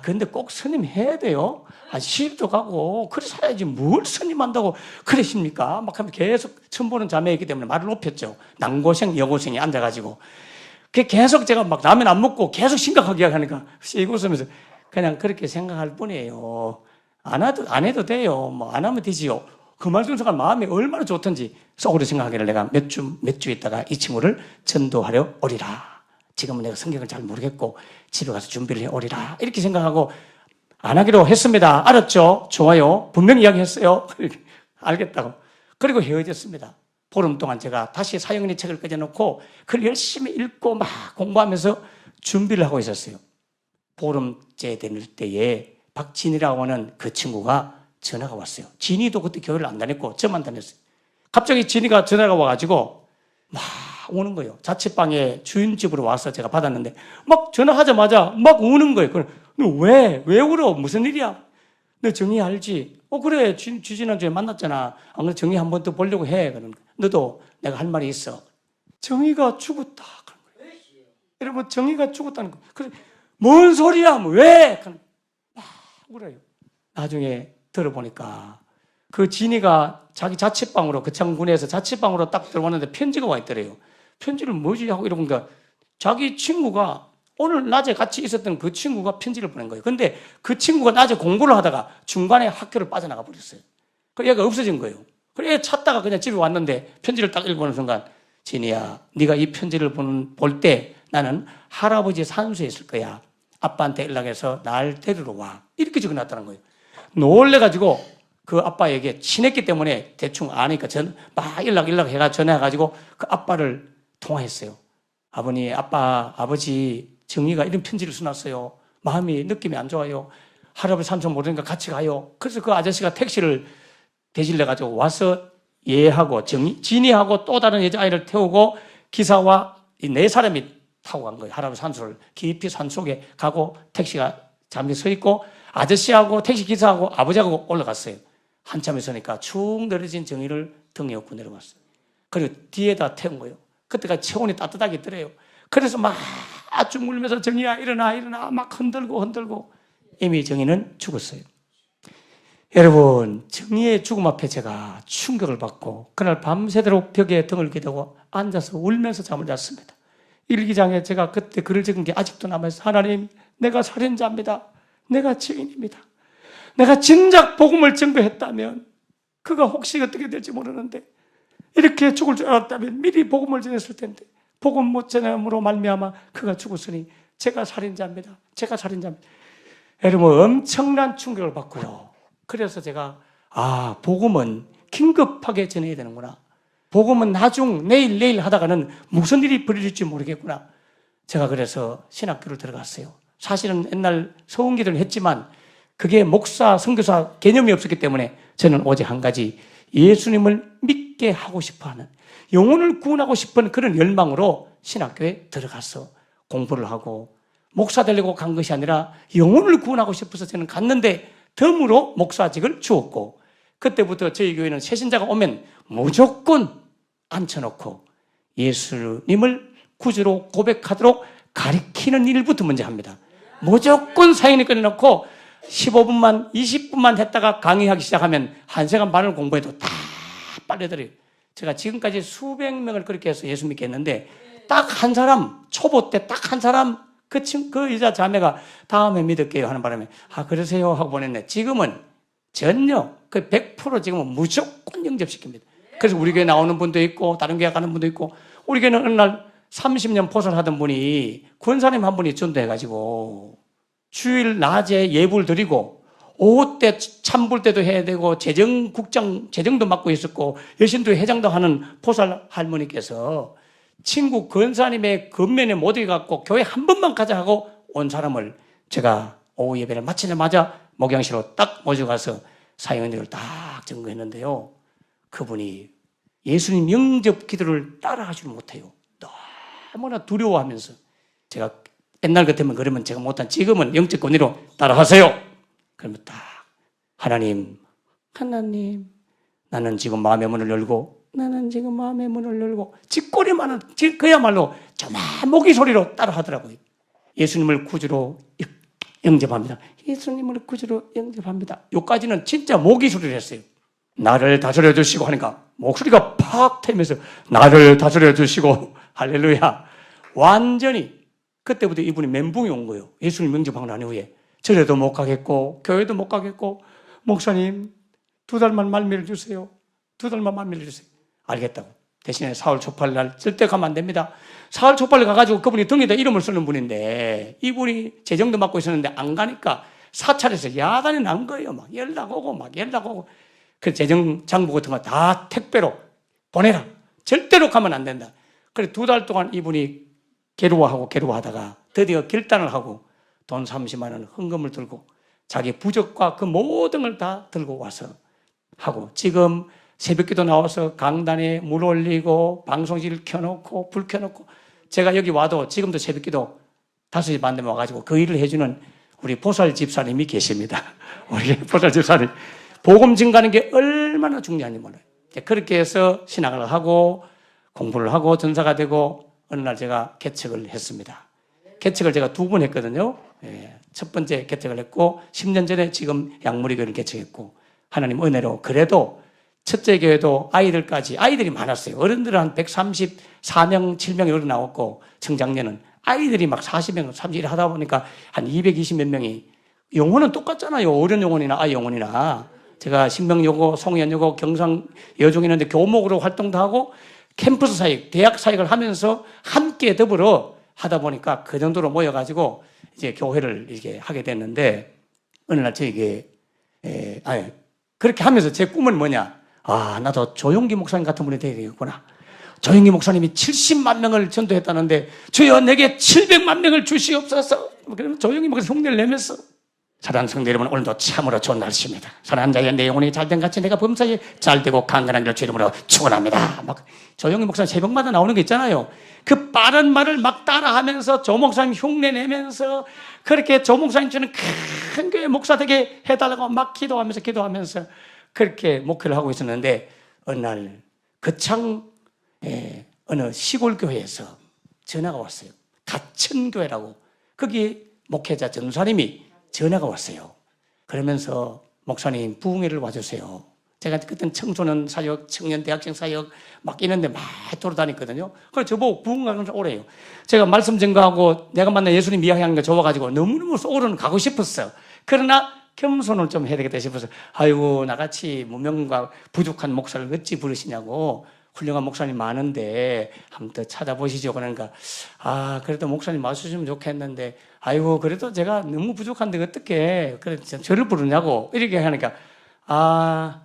근데 꼭 스님 해야 돼요? 시집도 가고, 그래 살아야지 뭘 스님 한다고 그러십니까? 막 하면 계속 처음 보는 자매이기 때문에 말을 높였죠. 남고생, 여고생이 앉아가지고. 계속 제가 막 라면 안 먹고 계속 심각하게 하니까, 씩 웃으면서 그냥 그렇게 생각할 뿐이에요. 안 해도 돼요. 뭐, 안 하면 되지요. 그 말씀 순간 마음이 얼마나 좋던지 속으로 생각하기를 내가 몇 주 있다가 이 친구를 전도하려 오리라. 지금은 내가 성경을 잘 모르겠고 집에 가서 준비를 해 오리라. 이렇게 생각하고 안 하기로 했습니다. 알았죠? 좋아요. 분명히 이야기했어요. 알겠다고. 그리고 헤어졌습니다. 보름 동안 제가 다시 사형리 책을 꺼내놓고 그걸 열심히 읽고 막 공부하면서 준비를 하고 있었어요. 보름째 될 때에 박진이라고 하는 그 친구가 전화가 왔어요. 진이도 그때 교회를 안 다녔고 저만 다녔어요. 갑자기 진이가 전화가 와가지고 막 우는 거예요. 자취방에 주인집으로 와서 제가 받았는데 막 전화하자마자 막 우는 거예요. 그럼 너 왜 울어? 무슨 일이야? 너 정희 알지? 그래. 지난주에 만났잖아. 안 그래? 정희 한 번 더 보려고 해. 그러는 거예요. 너도 내가 할 말이 있어. 정희가 죽었다. 그런 거예요. 여러분, 정희가 죽었다는 거. 그래. 뭔 소리야? 왜? 막 울어요. 나중에 들어보니까 그 진이가 자기 자취방으로, 그창군에서 자취방으로 딱 들어왔는데 편지가 와 있더래요. 편지를 뭐지? 하고 이러니까 자기 친구가 오늘 낮에 같이 있었던 그 친구가 편지를 보낸 거예요. 근데 그 친구가 낮에 공부를 하다가 중간에 학교를 빠져나가 버렸어요. 그 얘가 없어진 거예요. 그래 찾다가 그냥 집에 왔는데 편지를 딱 읽어보는 순간, 진이야, 네가 이 편지를 볼 때 나는 할아버지 산소에 있을 거야. 아빠한테 연락해서 날 데리러 와. 이렇게 적어놨다는 거예요. 놀래가지고 그 아빠에게 친했기 때문에 대충 아니까 막 연락해가 전화해가지고 그 아빠를 통화했어요. 아버지 정희가 이런 편지를 써놨어요. 마음이 느낌이 안 좋아요. 할아버지 산소 모르니까 같이 가요. 그래서 그 아저씨가 택시를 대실내가지고 와서 얘하고 진이하고 또 다른 여자아이를 태우고 기사와 이 네 사람이 타고 간 거예요. 할아버지 산소를 깊이 산속에 가고 택시가 잠시 서 있고 아저씨하고 택시 기사하고 아버지하고 올라갔어요. 한참 있으니까 축 늘어진 정희를 등에 업고 내려왔어요. 그리고 뒤에다 태운 거예요. 그때가 체온이 따뜻하게 있더래요. 그래서 막 쭉 울면서 정희야 일어나 막 흔들고 이미 정희는 죽었어요. 여러분, 정희의 죽음 앞에 제가 충격을 받고 그날 밤새도록 벽에 등을 기대고 앉아서 울면서 잠을 잤습니다. 일기장에 제가 그때 글을 적은 게 아직도 남아있어요. 하나님, 내가 살인자입니다. 내가 증인입니다. 내가 진작 복음을 증거했다면 그가 혹시 어떻게 될지 모르는데 이렇게 죽을 줄 알았다면 미리 복음을 전했을 텐데 복음 못 전함으로 말미암아 그가 죽었으니 제가 살인자입니다. 여러분, 엄청난 충격을 받고요. 그래서 제가 복음은 긴급하게 전해야 되는구나. 복음은 내일 하다가는 무슨 일이 벌어질지 모르겠구나. 제가 그래서 신학교를 들어갔어요. 사실은 옛날 서원기도를 했지만 그게 목사, 선교사 개념이 없었기 때문에 저는 오직 한 가지, 예수님을 믿게 하고 싶어하는, 영혼을 구원하고 싶은 그런 열망으로 신학교에 들어가서 공부를 하고 목사 되려고 간 것이 아니라 영혼을 구원하고 싶어서 저는 갔는데 덤으로 목사직을 주었고, 그때부터 저희 교회는 새신자가 오면 무조건 앉혀놓고 예수님을 구주로 고백하도록 가리키는 일부터 먼저 합니다. 무조건 사인을 꺼내놓고 15분만 20분만 했다가 강의하기 시작하면 1시간 반을 공부해도 다 빨려들어요. 제가 지금까지 수백 명을 그렇게 해서 예수 믿게 했는데 딱 한 사람, 초보 때 딱 한 사람, 그 여자 자매가 다음에 믿을게요 하는 바람에 그러세요 하고 보냈네. 지금은 전혀 100% 지금은 무조건 영접시킵니다. 그래서 우리 교회 나오는 분도 있고 다른 교회 가는 분도 있고, 우리 교회는 어느 날 30년 포설하던 분이 권사님 한 분이 전도해가지고 주일 낮에 예불 드리고 오후 때 참불 때도 해야 되고 재정국장 재정도 맡고 있었고 여신도 회장도 하는 포설 할머니께서 친구 권사님의 겉면에 못 이겨갖고 교회 한 번만 가자 하고 온 사람을 제가 오후 예배를 마치자마자 목양실로 딱 모셔가서 사역을 딱 증거했는데요. 그분이 예수님 영접 기도를 따라하지 못해요. 너무나 두려워하면서, 제가 옛날 같으면 그러면 제가 못한, 지금은 영적 권위로 따라하세요. 그러면 딱 하나님 나는 지금 마음의 문을 열고 쥐꼬리만은 그야말로 조마모기 소리로 따라하더라고요. 예수님을 구주로 영접합니다. 예수님을 구주로 영접합니다. 여기까지는 진짜 모기 소리를 했어요. 나를 다스려 주시고 하니까 목소리가 팍 트면서 나를 다스려 주시고 할렐루야. 완전히 그때부터 이분이 멘붕이 온 거예요. 예수님 영접하고 난 이후에 절에도 못 가겠고 교회도 못 가겠고, 목사님 2달만 말미를 주세요. 2달만 말미를 주세요. 알겠다고. 대신에 4월 초팔 날 절대 가면 안 됩니다. 4월 초팔에 가가지고 그분이 등에다 이름을 쓰는 분인데, 이분이 재정도 맡고 있었는데 안 가니까 사찰에서 야단이 난 거예요. 막 연락 오고. 그 재정 장부 같은 거 다 택배로 보내라. 절대로 가면 안 된다. 그래 2달 동안 이분이 괴로워하다가 드디어 결단을 하고 돈 30만 원 헌금을 들고 자기 부적과 그 모든 걸 다 들고 와서 하고, 지금 새벽기도 나와서 강단에 물 올리고 방송실 켜놓고 불 켜놓고, 제가 여기 와도 지금도 새벽기도 5시 반 되면 와가지고 그 일을 해주는 우리 보살 집사님이 계십니다. 우리 보살 집사님. 복음 증가하는 게 얼마나 중요한지 몰라요. 그렇게 해서 신앙을 하고 공부를 하고 전사가 되고, 어느 날 제가 개척을 했습니다. 개척을 제가 2번 했거든요. 첫 번째 개척을 했고 10년 전에 지금 양무리교회를 개척했고, 하나님 은혜로 그래도 첫째 교회도 아이들이 많았어요. 어른들은 한 134명, 7명이 어른 나왔고, 청장년은 아이들이 막 40명, 31 하다 보니까 한 220몇 명이, 영혼은 똑같잖아요. 어른 영혼이나 아이 영혼이나. 제가 신명여고, 송년여고, 경상 여중 있는데 교목으로 활동도 하고 캠퍼스 사역, 대학 사역을 하면서 함께 더불어 하다 보니까 그 정도로 모여가지고 이제 교회를 이렇게 하게 됐는데, 어느 날 저에게, 그렇게 하면서 제 꿈은 뭐냐? 나도 조용기 목사님 같은 분이 되야 되겠구나. 조용기 목사님이 70만 명을 전도했다는데, 주여 내게 700만 명을 주시옵소서. 그러면 조용기 목사님 흉내를 내면서, 사랑하는 성도 여러분, 오늘도 참으로 좋은 날씨입니다. 사랑하는 자여, 내 영혼이 잘된 같이 내가 범사에 잘되고 강건한 길 주 이름으로 축원합니다. 막 조용기 목사님 새벽마다 나오는 거 있잖아요. 그 빠른 말을 막 따라하면서 조 목사님 흉내 내면서, 그렇게 조 목사님처럼 큰 교회 목사 되게 해달라고 막 기도하면서 그렇게 목회를 하고 있었는데, 어느 날 거창 어느 시골 교회에서 전화가 왔어요. 가천교회라고. 거기 목회자 전사님이 전화가 왔어요. 그러면서 목사님 부흥회를 와주세요. 제가 그때는 청소년 사역, 청년 대학생 사역 막 이런데 막 돌아다녔거든요. 그래서 저보고 부흥회를 오래요. 제가 말씀 전가하고 내가 만난 예수님 이야기하는 거 좋아가지고 너무너무 오르는 가고 싶었어. 그러나 겸손을 좀 해야 되겠다 싶어서, 아이고 나같이 무명과 부족한 목사를 어찌 부르시냐고, 훌륭한 목사님 많은데 한번 더 찾아보시죠. 그러니까 그래도 목사님 와주시면 좋겠는데, 아이고 그래도 제가 너무 부족한데 어떻게 그래 저를 부르냐고 이렇게 하니까,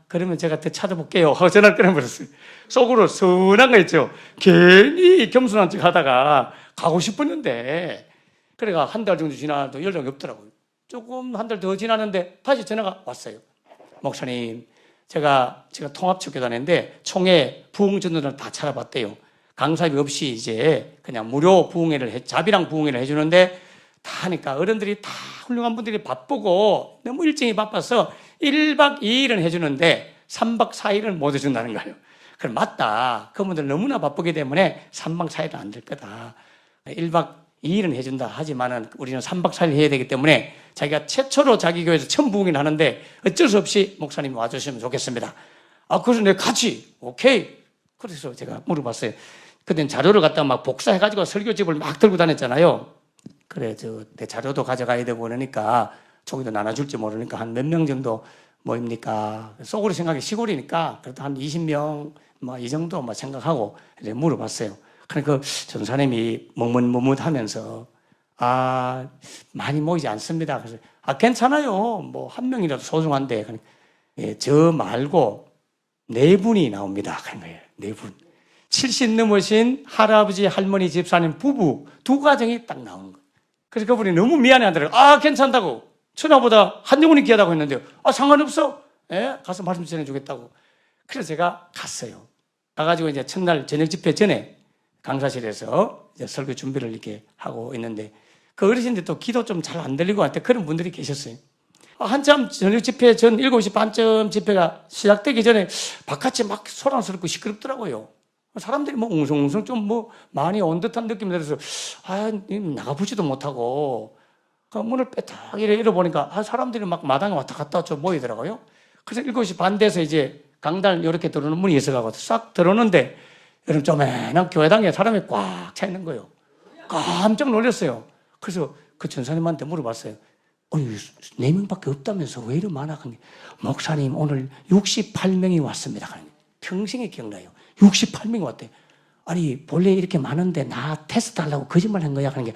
그러면 제가 더 찾아볼게요 하고 전화를 끊어버렸어요. 속으로 서운한 거 있죠. 괜히 겸손한 척 하다가 가고 싶었는데, 그래가 한 달 정도 지나도 연락이 없더라고요. 조금 한 달 더 지났는데 다시 전화가 왔어요. 목사님, 제가 통합축교단인데 총회 부흥전도를 다 찾아봤대요. 강사비 없이 이제 그냥 무료 부흥회를 자비랑 부흥회를 해주는데, 다 하니까 어른들이 다 훌륭한 분들이 바쁘고 너무 일정이 바빠서 1박 2일은 해주는데 3박 4일은 못 해준다는 거예요. 그럼 맞다. 그분들 너무나 바쁘기 때문에 3박 4일은 안 될 거다. 1박 이 일은 해준다 하지만은 우리는 3박 4일 해야 되기 때문에 자기가 최초로 자기 교회에서 처음 부흥을 하는데 어쩔 수 없이 목사님이 와주시면 좋겠습니다. 그래서 내가 같이 오케이. 그래서 제가 물어봤어요. 그때는 자료를 갖다가 막 복사해가지고 설교집을 막 들고 다녔잖아요. 그래, 내 자료도 가져가야 되고 그러니까 저기도 나눠줄지 모르니까 한 몇 명 정도 모입니까? 속으로 생각해 시골이니까 그래도 한 20명 뭐 이 정도 뭐 생각하고 이제 물어봤어요. 그러니까 전사님이 머뭇머뭇하면서 많이 모이지 않습니다. 그래서 괜찮아요. 뭐 한 명이라도 소중한데 저 말고 4분이 나옵니다. 그런 거예요. 4분. 70 넘으신 할아버지, 할머니, 집사님 부부 2가정이 딱 나오는 거예요. 그래서 그분이 너무 미안해 하더라고요. 괜찮다고. 천하보다 한정훈이 귀하다고 했는데요. 상관없어. 예? 가서 말씀 전해주겠다고. 그래서 제가 갔어요. 가가지고 이제 첫날 저녁 집회 전에 강사실에서 이제 설교 준비를 이렇게 하고 있는데 그 어르신들 또 기도 좀 잘 안 들리고 한테 그런 분들이 계셨어요. 한참 저녁 집회 전 7시 반쯤 집회가 시작되기 전에 바깥이 막 소란스럽고 시끄럽더라고요. 사람들이 뭐 웅성웅성 좀 뭐 많이 온 듯한 느낌이 들어서 나가보지도 못하고 문을 빼딱 열어보니까 사람들이 막 마당에 왔다 갔다 좀 모이더라고요. 그래서 7시 반 돼서 이제 강단 이렇게 들어오는 문이 있어가지고 싹 들어오는데 여러분 조그만한 교회당에 사람이 꽉 차 있는 거예요. 깜짝 놀랐어요. 그래서 그 전사님한테 물어봤어요. 4명밖에 없다면서 왜 이리 많아? 목사님 오늘 68명이 왔습니다. 평생에 기억나요. 68명이 왔대. 본래 이렇게 많은데 나 테스트 하려고 거짓말 한 거야? 하는 게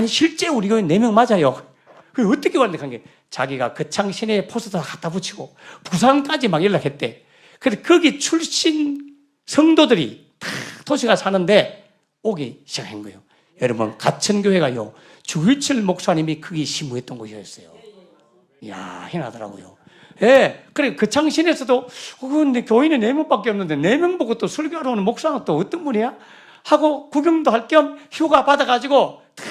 실제 우리 교회 4명 맞아요. 그 어떻게 왔는데 하는 게 자기가 거창 시내에 포스터 갖다 붙이고 부산까지 막 연락했대. 그래서 거기 출신 성도들이 다 도시가 사는데 오기 시작한 거예요. 여러분 가천교회가요 주일철 목사님이 거기 심우했던 곳이었어요. 이야 희나더라고요. 예, 그래 거창 시내에서도 근데 교인이 4명밖에 없는데 4명 보고 또 설교하러 오는 목사는 또 어떤 분이야? 하고 구경도 할 겸 휴가 받아가지고 다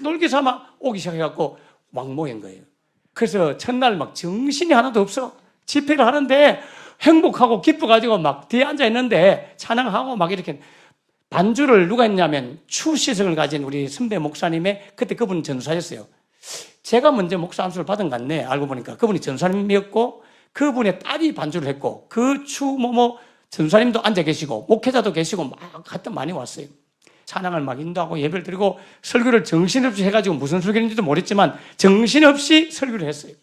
놀기 삼아 오기 시작해갖고 막 모인 거예요. 그래서 첫날 막 정신이 하나도 없어. 집회를 하는데 행복하고 기뻐가지고 막 뒤에 앉아있는데 찬양하고 막 이렇게 반주를 누가 했냐면 추시성을 가진 우리 선배 목사님의 그때 그분 전사였어요. 제가 먼저 목사 안수를 받은 것 같네. 알고 보니까 그분이 전사님이었고 그분의 딸이 반주를 했고 그 전사님도 앉아 계시고 목회자도 계시고 막 하여튼 많이 왔어요. 찬양을 막 인도하고 예배를 드리고 설교를 정신없이 해가지고 무슨 설교인지도 모르겠지만 정신없이 설교를 했어요.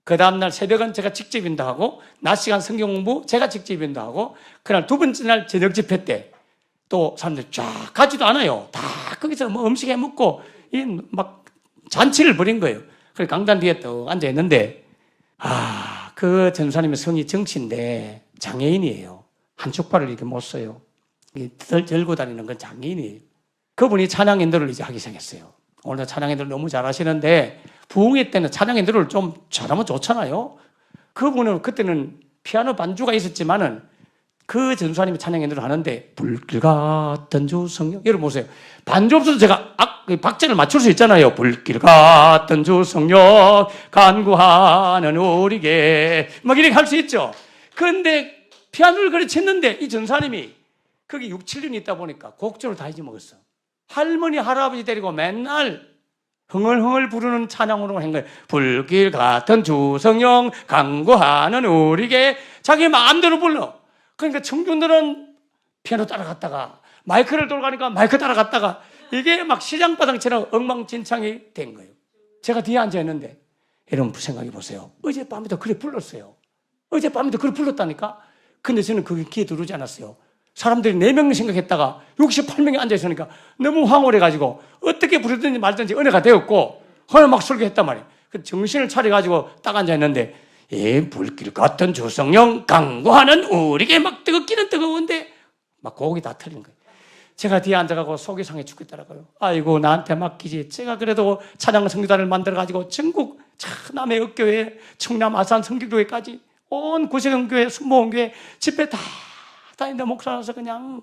그 다음날 새벽은 제가 직접 인도하고 낮 시간 성경 공부 제가 직접 인도하고 그날 2번째 날 저녁 집회 때 또 사람들이 쫙 가지도 않아요. 다 거기서 뭐 음식 해 먹고 막 잔치를 벌인 거예요. 그래서 강단 뒤에 또 앉아 있는데 그 전사님의 성이 정치인데 장애인이에요. 한쪽 발을 이렇게 못 써요. 들고 다니는 건 장애인이에요. 그분이 찬양 인도를 이제 하기 시작했어요. 오늘 찬양 인도를 너무 잘하시는데 부흥회 때는 찬양 인도를 좀 잘하면 좋잖아요. 그분은 그때는 피아노 반주가 있었지만은 그 전사님이 찬양 인도를 하는데 불길 같은 주 성령 여러분 보세요. 반주 없어도 제가 박자를 맞출 수 있잖아요. 불길 같은 주 성령 간구하는 우리에게 막 이렇게 할 수 있죠. 그런데 피아노를 그래 쳤는데 이 전사님이 거기 6, 7년 있다 보니까 곡조를 다 잊어먹었어. 할머니 할아버지 데리고 맨날 흥얼흥얼 부르는 찬양으로 한 거예요. 불길 같은 주 성령 간구하는 우리에게 자기 마음대로 불러. 그러니까 청중들은 피아노 따라갔다가 마이크를 돌아가니까 마이크 따라갔다가 이게 막 시장바닥처럼 엉망진창이 된 거예요. 제가 뒤에 앉아있는데 여러분 생각해 보세요. 어젯밤에도 그래 불렀어요. 어젯밤에도 그래 불렀다니까. 근데 저는 그게 귀에 들어오지 않았어요. 사람들이 4명 생각했다가 68명이 앉아있으니까 너무 황홀해가지고 어떻게 부르든지 말든지 은혜가 되었고 그걸 막 설교했단 말이에요. 정신을 차려가지고 딱 앉아있는데 불길 같은 주 성령 강구하는 우리에게 막 뜨겁기는 뜨거운데 막 곡이 다 틀린 거예요. 제가 뒤에 앉아가고 속이 상해 죽겠더라고요. 아이고 나한테 맡기지. 제가 그래도 찬양 성교단을 만들어가지고 전국 남해 읍교회 청남 아산 성교교회까지 온 구세경교회 순모원교회 집회 다 다니는데 목사라서 그냥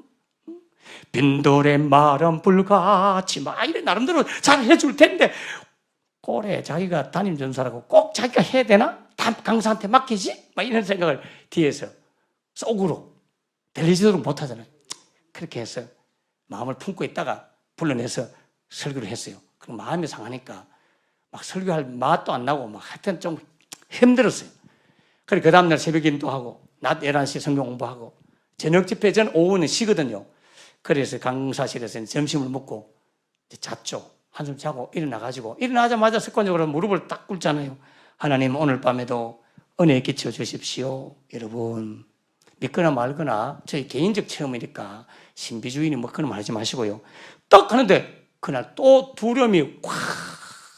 빈돌의 말은 불같이 막 이래 나름대로 잘 해줄 텐데 꼴에 자기가 담임 전사라고 꼭 자기가 해야 되나? 다 강사한테 맡기지? 막 이런 생각을 뒤에서 속으로 들리지도록 못하잖아요. 그렇게 해서 마음을 품고 있다가 불러내서 설교를 했어요. 마음이 상하니까 막 설교할 맛도 안 나고 막 하여튼 좀 힘들었어요. 그래 그 다음날 새벽 인도하고 낮 11시 성경 공부하고 저녁 집회 전 오후는 쉬거든요. 그래서 강사실에서 점심을 먹고 잤죠. 한숨 자고 일어나가지고 일어나자마자 습관적으로 무릎을 딱 꿇잖아요. 하나님 오늘 밤에도 은혜에 끼쳐 주십시오. 여러분 믿거나 말거나 저희 개인적 체험이니까 신비주의니 뭐 그런 말 하지 마시고요. 딱 하는데 그날 또 두려움이 확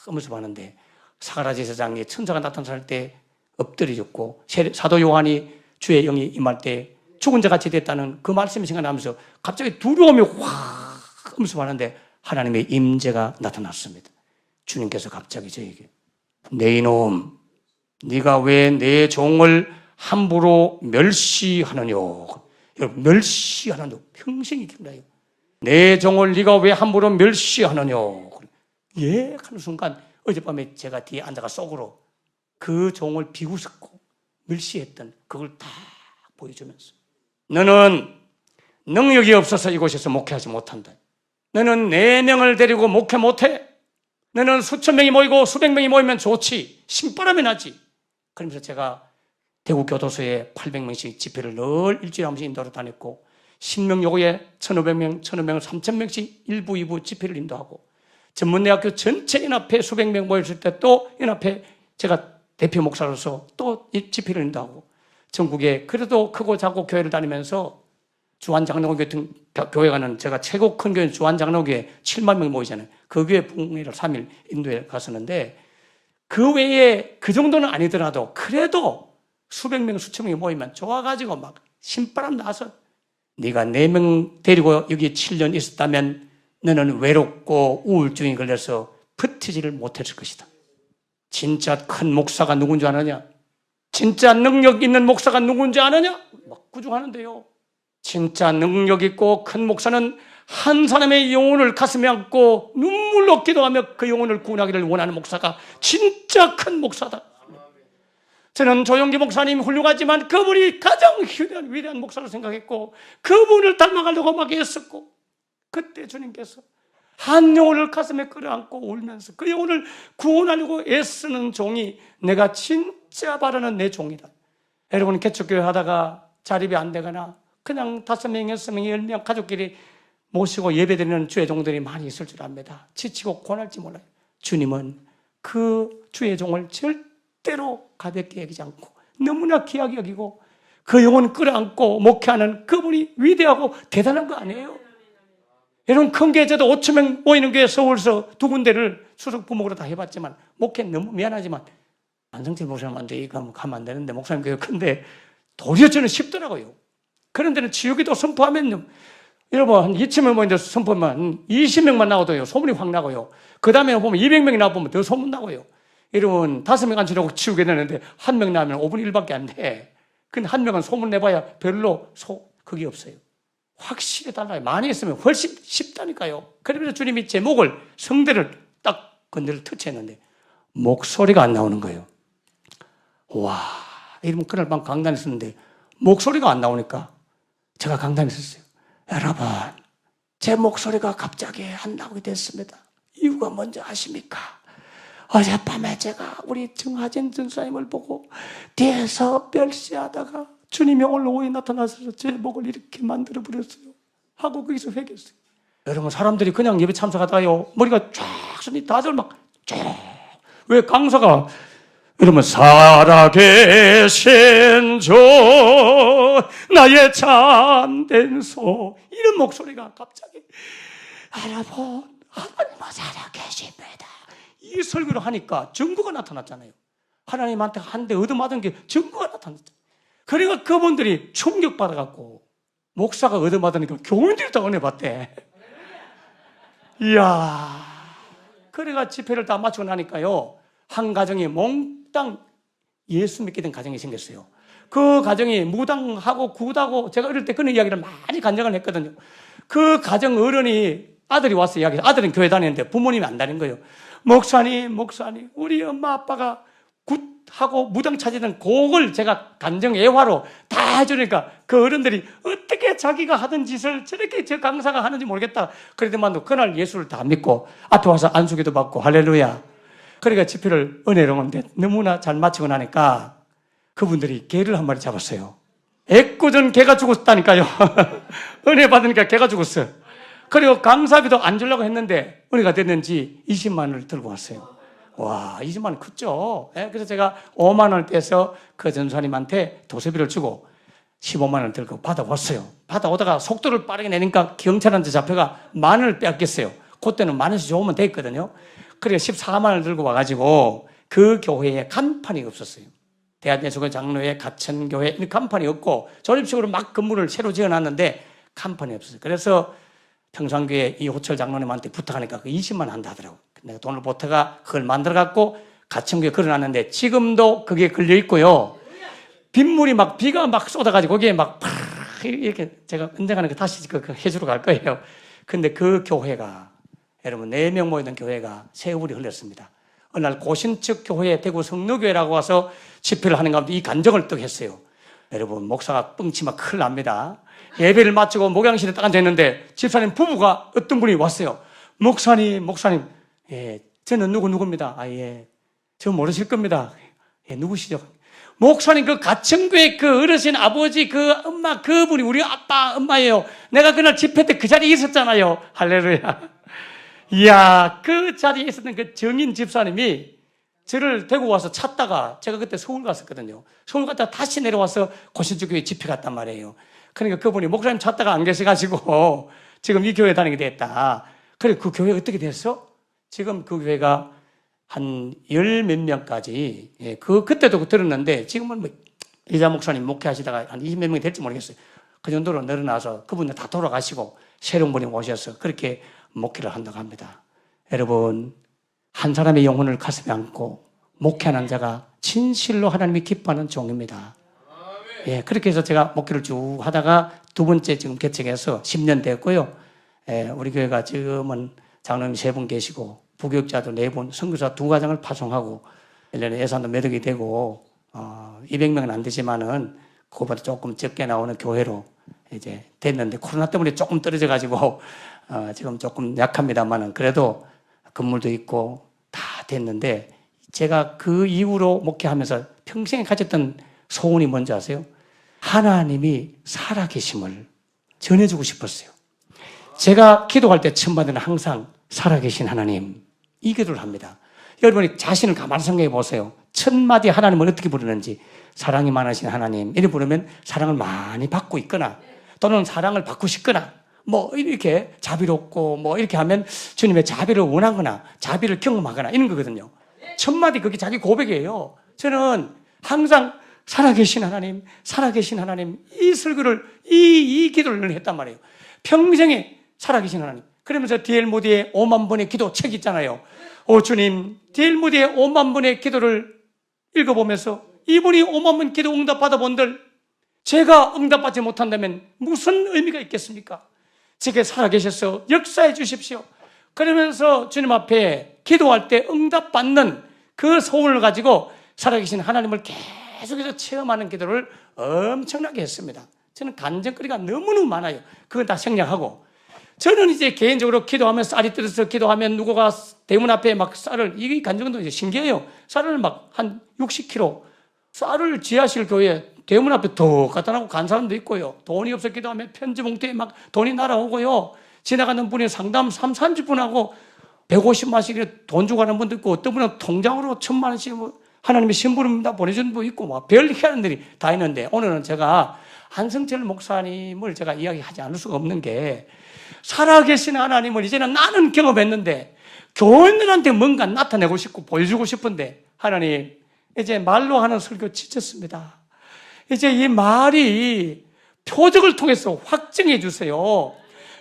하면서 하는데 사가라지 세상에 천사가 나타날 때 엎드려졌고 사도 요한이 주의 영이 임할 때 죽은 자 같이 됐다는 그 말씀이 생각나면서 갑자기 두려움이 확 하면서 하는데 하나님의 임재가 나타났습니다. 주님께서 갑자기 저에게 내 이놈 네가 왜 내 종을 함부로 멸시하느냐. 여러분 멸시하느냐 평생이 기억나요. 내 종을 네가 왜 함부로 멸시하느냐. 예 하는 순간 어젯밤에 제가 뒤에 앉아가 속으로 그 종을 비웃었고 멸시했던 그걸 다 보여주면서 너는 능력이 없어서 이곳에서 목회하지 못한다. 너는 4명을 데리고 목회 못해. 너는 수천 명이 모이고 수백 명이 모이면 좋지. 신바람이 나지. 그러면서 제가 대구 교도소에 800명씩 집회를 늘 일주일에 한 번씩 인도하러 다녔고 신명 요구에 1,500명, 1,500명, 3,000명씩 1부, 2부 집회를 인도하고 전문대학교 전체 연합회 수백 명 모였을 때 또 연합회 제가 대표 목사로서 또 집회를 인도하고 전국에 그래도 크고 작고 교회를 다니면서 주한장로교회 같은 교회 가는 제가 최고 큰 교회 주한장로교회 7만 명 모이잖아요. 그 교회 부흥회를 3일 인도에 갔었는데 그 외에 그 정도는 아니더라도 그래도 수백 명, 수천 명이 모이면 좋아가지고 막 신바람 나서 네가 4명 데리고 여기 7년 있었다면 너는 외롭고 우울증이 걸려서 버티지를 못했을 것이다. 진짜 큰 목사가 누군지 아느냐? 진짜 능력 있는 목사가 누군지 아느냐? 막 구중하는데요. 진짜 능력 있고 큰 목사는 한 사람의 영혼을 가슴에 안고 눈물로 기도하며 그 영혼을 구원하기를 원하는 목사가 진짜 큰 목사다. 저는 조용기 목사님 훌륭하지만 그분이 가장 위대한 목사로 생각했고 그분을 닮아가려고 막 애썼고 그때 주님께서 한 영혼을 가슴에 끌어안고 울면서 그 영혼을 구원하려고 애쓰는 종이 내가 진짜 바라는 내 종이다. 여러분 개척교회 하다가 자립이 안 되거나 그냥 5명, 6명, 10명 가족끼리 모시고 예배드리는 주의 종들이 많이 있을 줄 압니다. 지치고 고날지 몰라요. 주님은 그 주의 종을 절대로 가볍게 여기지 않고 너무나 귀하게 여기고 그 영혼 끌어안고 목회하는 그분이 위대하고 대단한 거 아니에요? 여러분 큰 교회 저도 5천 명 모이는 교회 서울서 2군데를 수석 부목으로 다 해봤지만 목회 너무 미안하지만 안성철 목사님한테 이거 가면 안 되는데 목사님 교회 큰데 도리어 저는 쉽더라고요. 그런 데는 지우기도 선포하면요. 여러분 한 2,000명 모이는데 선포하면 20명만 나오도요. 소문이 확 나고요. 그 다음에 보면 200명이 나오면 더 소문 나고요. 여러분 5명 앉히려고 치우게 되는데 1명 나오면 5분의 1밖에 안 돼. 근데 1명은 소문 내봐야 별로 그게 없어요. 확실히 달라요. 많이 있으면 훨씬 쉽다니까요. 그러면서 주님이 제목을 성대를 딱 건드려 터치했는데 목소리가 안 나오는 거예요. 와, 이러면 그날 밤 강단에 있었는데 목소리가 안 나오니까 제가 강단에 있었어요. 여러분, 제 목소리가 갑자기 안 나오게 됐습니다. 이유가 뭔지 아십니까? 어젯밤에 제가 우리 정하진 전사님을 보고 뒤에서 멸시하다가 주님이 오늘 오후에 나타나셔서 제 목을 이렇게 만들어버렸어요. 하고 거기서 회개했어요. 여러분 사람들이 그냥 예배 참석하다가요 머리가 쫙 손이 다들 막 쫙. 왜 강사가 여러분 살아계신 주 나의 참된 소 이런 목소리가 갑자기 여러분 하나님은 살아계십니다. 이 설교를 하니까 증거가 나타났잖아요. 하나님한테 한 대 얻어맞은 게 증거가 나타났잖아요. 그러니까 그분들이 충격받아갖고 목사가 얻어맞으니까 교인들이 다 은혜 받대. 이야. 그래가 집회를 다 마치고 나니까요 한 가정이 몽땅 예수 믿게 된 가정이 생겼어요. 그 가정이 무당하고 구다고 제가 어릴 때 그런 이야기를 많이 간증을 했거든요. 그 가정 어른이 아들이 와서 이야기해요. 아들은 교회 다니는데 부모님이 안 다닌 거예요. 목사님 우리 엄마 아빠가 하고 무당 찾으는 곡을 제가 간정예화로 다 해주니까 그 어른들이 어떻게 자기가 하던 짓을 저렇게 저 강사가 하는지 모르겠다. 그러더만도 그날 예수를 다 믿고 앞에 와서 안수기도 받고 할렐루야. 그러니까 집회를 은혜로운데 너무나 잘 마치고 나니까 그분들이 개를 한 마리 잡았어요. 애꿎은 개가 죽었다니까요. 은혜 받으니까 개가 죽었어요. 그리고 강사비도 안 주려고 했는데 은혜가 됐는지 20만 원을 들고 왔어요. 와, 20만 원 컸죠. 그래서 제가 5만 원을 떼서 그 전사님한테 도서비를 주고 15만 원을 들고 받아왔어요. 받아오다가 속도를 빠르게 내니까 경찰한테 잡혀가 만 원을 뺏겼어요. 그때는 만 원씩 좋으면 됐거든요. 그래서 14만 원을 들고 와가지고 그 교회에 간판이 없었어요. 대한예수교 장로회, 가천교회 이 간판이 없고 조립식으로 막 건물을 새로 지어놨는데 간판이 없었어요. 그래서 평산교회 이 호철 장로님한테 부탁하니까 그 20만 원 한다 하더라고요. 내가 돈을 보태가 그걸 만들어갖고 가천교에 걸어놨는데 지금도 그게 걸려있고요. 빗물이 막 비가 막 쏟아가지고 거기에 막 이렇게 제가 언젠가는 다시 해주러 갈 거예요. 근데 그 교회가 여러분 4명 모이던 교회가 세월이 흘렀습니다. 어느 날 고신측 교회 대구 성로교회라고 와서 집회를 하는 가운데 이 간정을 떡 했어요. 여러분 목사가 뻥치면 큰일 납니다. 예배를 마치고 목양실에 딱 앉아있는데 집사님 부부가 어떤 분이 왔어요. 목사님 예, 저는 누구입니다. 아, 예, 저 모르실 겁니다. 예, 누구시죠? 목사님 그 가천교회 그 어르신 아버지 그 엄마 그분이 우리 아빠 엄마예요. 내가 그날 집회 때 그 자리에 있었잖아요. 할렐루야. 이야, 그 자리에 있었던 그 정인 집사님이 저를 데리고 와서 찾다가 제가 그때 서울 갔었거든요. 서울 갔다가 다시 내려와서 고신주교회 집회 갔단 말이에요. 그러니까 그분이 목사님 찾다가 안 계셔가지고 지금 이 교회 다니게 됐다. 그래, 그 교회 어떻게 됐어? 지금 그 교회가 한 10몇 명까지, 예, 그때도 들었는데 지금은 뭐 이자 목사님 목회하시다가 한 20몇 명이 될지 모르겠어요. 그 정도로 늘어나서 그분들 다 돌아가시고 새로운 분이 오셔서 그렇게 목회를 한다고 합니다. 여러분, 한 사람의 영혼을 가슴에 안고 목회하는 자가 진실로 하나님이 기뻐하는 종입니다. 예, 그렇게 해서 제가 목회를 쭉 하다가 두 번째 지금 개척해서 10년 됐고요. 예, 우리 교회가 지금은 장로님 3분 계시고 부교육자도 4분, 선교사 2가정을 파송하고 1년에 예산도 몇 억이 되고 200명은 안 되지만은 그거보다 조금 적게 나오는 교회로 이제 됐는데 코로나 때문에 조금 떨어져 가지고 지금 조금 약합니다만은 그래도 건물도 있고 다 됐는데 제가 그 이후로 목회하면서 평생에 가졌던 소원이 뭔지 아세요? 하나님이 살아계심을 전해주고 싶었어요. 제가 기도할 때 첫마디는 항상 살아계신 하나님 이 기도를 합니다. 여러분이 자신을 가만히 생각해 보세요. 첫마디 하나님을 어떻게 부르는지 사랑이 많으신 하나님 이렇게 부르면 사랑을 많이 받고 있거나 또는 사랑을 받고 싶거나 뭐 이렇게 자비롭고 뭐 이렇게 하면 주님의 자비를 원하거나 자비를 경험하거나 이런 거거든요. 첫마디 그게 자기 고백이에요. 저는 항상 살아계신 하나님 이 설교를 이 기도를 했단 말이에요. 평생에 살아계신 하나님. 그러면서 D.L. 모디의 5만 번의 기도 책 있잖아요. 주님, D.L. 모디의 5만 번의 기도를 읽어보면서 이분이 5만 번 기도 응답 받아본들 제가 응답받지 못한다면 무슨 의미가 있겠습니까? 제게 살아계셔서 역사해 주십시오. 그러면서 주님 앞에 기도할 때 응답받는 그 소원을 가지고 살아계신 하나님을 계속해서 체험하는 기도를 엄청나게 했습니다. 저는 간증거리가 너무너무 많아요. 그건 다 생략하고 저는 이제 개인적으로 기도하면 쌀이 떨어져서 기도하면 누구가 대문 앞에 막 쌀을 이게 간증도 이제 신기해요. 쌀을 막 한 60kg 쌀을 지하실 교회 대문 앞에 더 갖다 놓고 간 사람도 있고요. 돈이 없어 기도하면 편지 봉투에 막 돈이 날아오고요. 지나가는 분이 상담 30분 하고 150만씩 돈 주고 가는 분도 있고 어떤 분은 통장으로 1000만 원씩 하나님의 심부름다 보내준 분도 있고 막 별 희한한 일이 다 있는데 오늘은 제가 한성철 목사님을 제가 이야기하지 않을 수가 없는 게 살아계신 하나님을 이제는 나는 경험했는데 교인들한테 뭔가 나타내고 싶고 보여주고 싶은데 하나님 이제 말로 하는 설교 지쳤습니다. 이제 이 말이 표적을 통해서 확증해 주세요.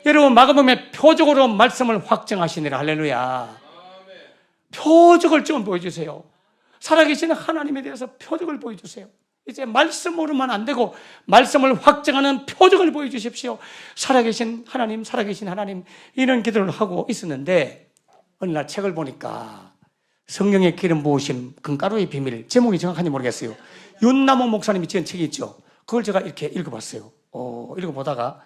여러분 마가복음에 표적으로 말씀을 확증하시니라. 할렐루야. 표적을 좀 보여주세요. 살아계신 하나님에 대해서 표적을 보여주세요. 이제 말씀으로만 안 되고 말씀을 확증하는 표적을 보여주십시오. 살아계신 하나님 이런 기도를 하고 있었는데 어느 날 책을 보니까 성령의 기름 부으심, 금가루의 비밀. 제목이 정확한지 모르겠어요. 윤남호 목사님이 지은 책이 있죠. 그걸 제가 이렇게 읽어봤어요. 읽어보다가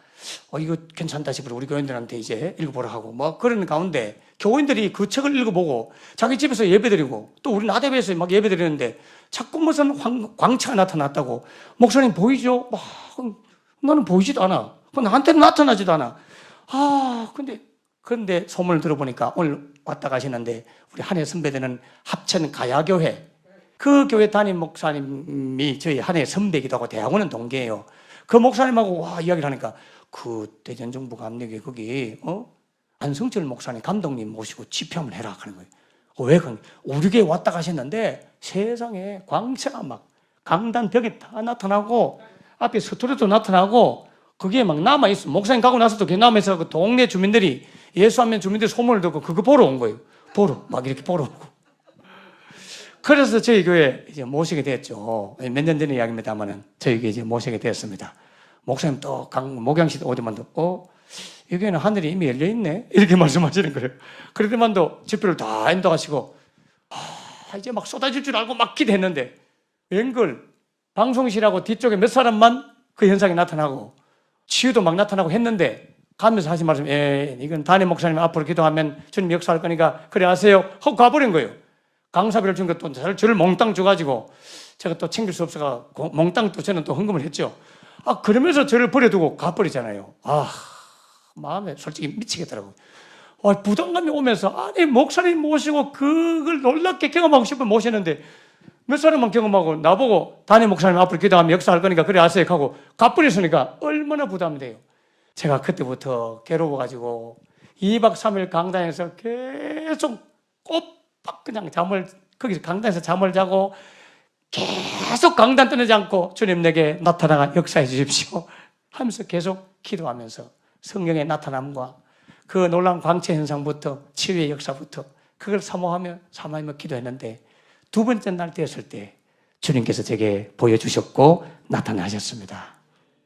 이거 괜찮다 싶어서 우리 교인들한테 이제 읽어보라 하고 뭐 그러는 가운데 교인들이 그 책을 읽어보고 자기 집에서 예배드리고 또 우리 나대배에서 막 예배드리는데 자꾸 무슨 광채가 나타났다고. 목사님 보이죠? 막 나는 보이지도 않아. 나한테는 나타나지도 않아. 그런데 소문을 들어보니까 오늘 왔다 가시는데 우리 한해 선배되는 합천 가야교회 그 교회 담임 목사님이 저희 한해 선배이기도 하고 대학원은 동기예요. 그 목사님하고 이야기를 하니까 그 대전정부 감리교회 거기 안성철 목사님 감독님 모시고 집회 한번 해라 하는 거예요. 왜 그러냐? 우리 교회 왔다 가셨는데 세상에 광채가 막 강단 벽에 다 나타나고 앞에 스토리도 나타나고 그게 막 남아있어. 목사님 가고 나서도 그게 남아있어. 그 동네 주민들이 예수하면 주민들이 소문을 듣고 그거 보러 온 거예요. 막 이렇게 보러 오고. 그래서 저희 교회 이제 모시게 됐죠. 몇 년 전의 이야기입니다만은 저희 교회 이제 모시게 됐습니다. 목사님 또 목양식 오더만도 여기는 하늘이 이미 열려있네 이렇게 말씀하시는 거예요. 그러더만도 집회를 다 인도하시고 이제 막 쏟아질 줄 알고 막 기대했는데 웬걸 방송실하고 뒤쪽에 몇 사람만 그 현상이 나타나고 치유도 막 나타나고 했는데 가면서 하신 말씀 이건 담임 목사님 앞으로 기도하면 주님 역사할 거니까 그래 하세요 하고 가버린 거예요. 강사비를 준 것도 저를 몽땅 줘가지고 제가 또 챙길 수 없어가 몽땅 또 저는 또 헌금을 했죠. 그러면서 저를 버려두고 가버리잖아요. 마음에 솔직히 미치겠더라고요. 부담감이 오면서 아니 목사님 모시고 그걸 놀랍게 경험하고 싶어 모시는데 몇 사람만 경험하고 나보고 담임 목사님 앞으로 기도하면 역사할 거니까 그래 하세요 하고 가버렸으니까 얼마나 부담이 돼요. 제가 그때부터 괴로워가지고 2박 3일 강단에서 계속 꼬박 그냥 거기서 강단에서 잠을 자고 계속 강단 떠나지 않고 주님 내게 나타나가 역사해 주십시오 하면서 계속 기도하면서 성령의 나타남과 그 놀라운 광채 현상부터 치유의 역사부터 그걸 사모하며 기도했는데 두 번째 날 되었을 때 주님께서 제게 보여주셨고 나타나셨습니다.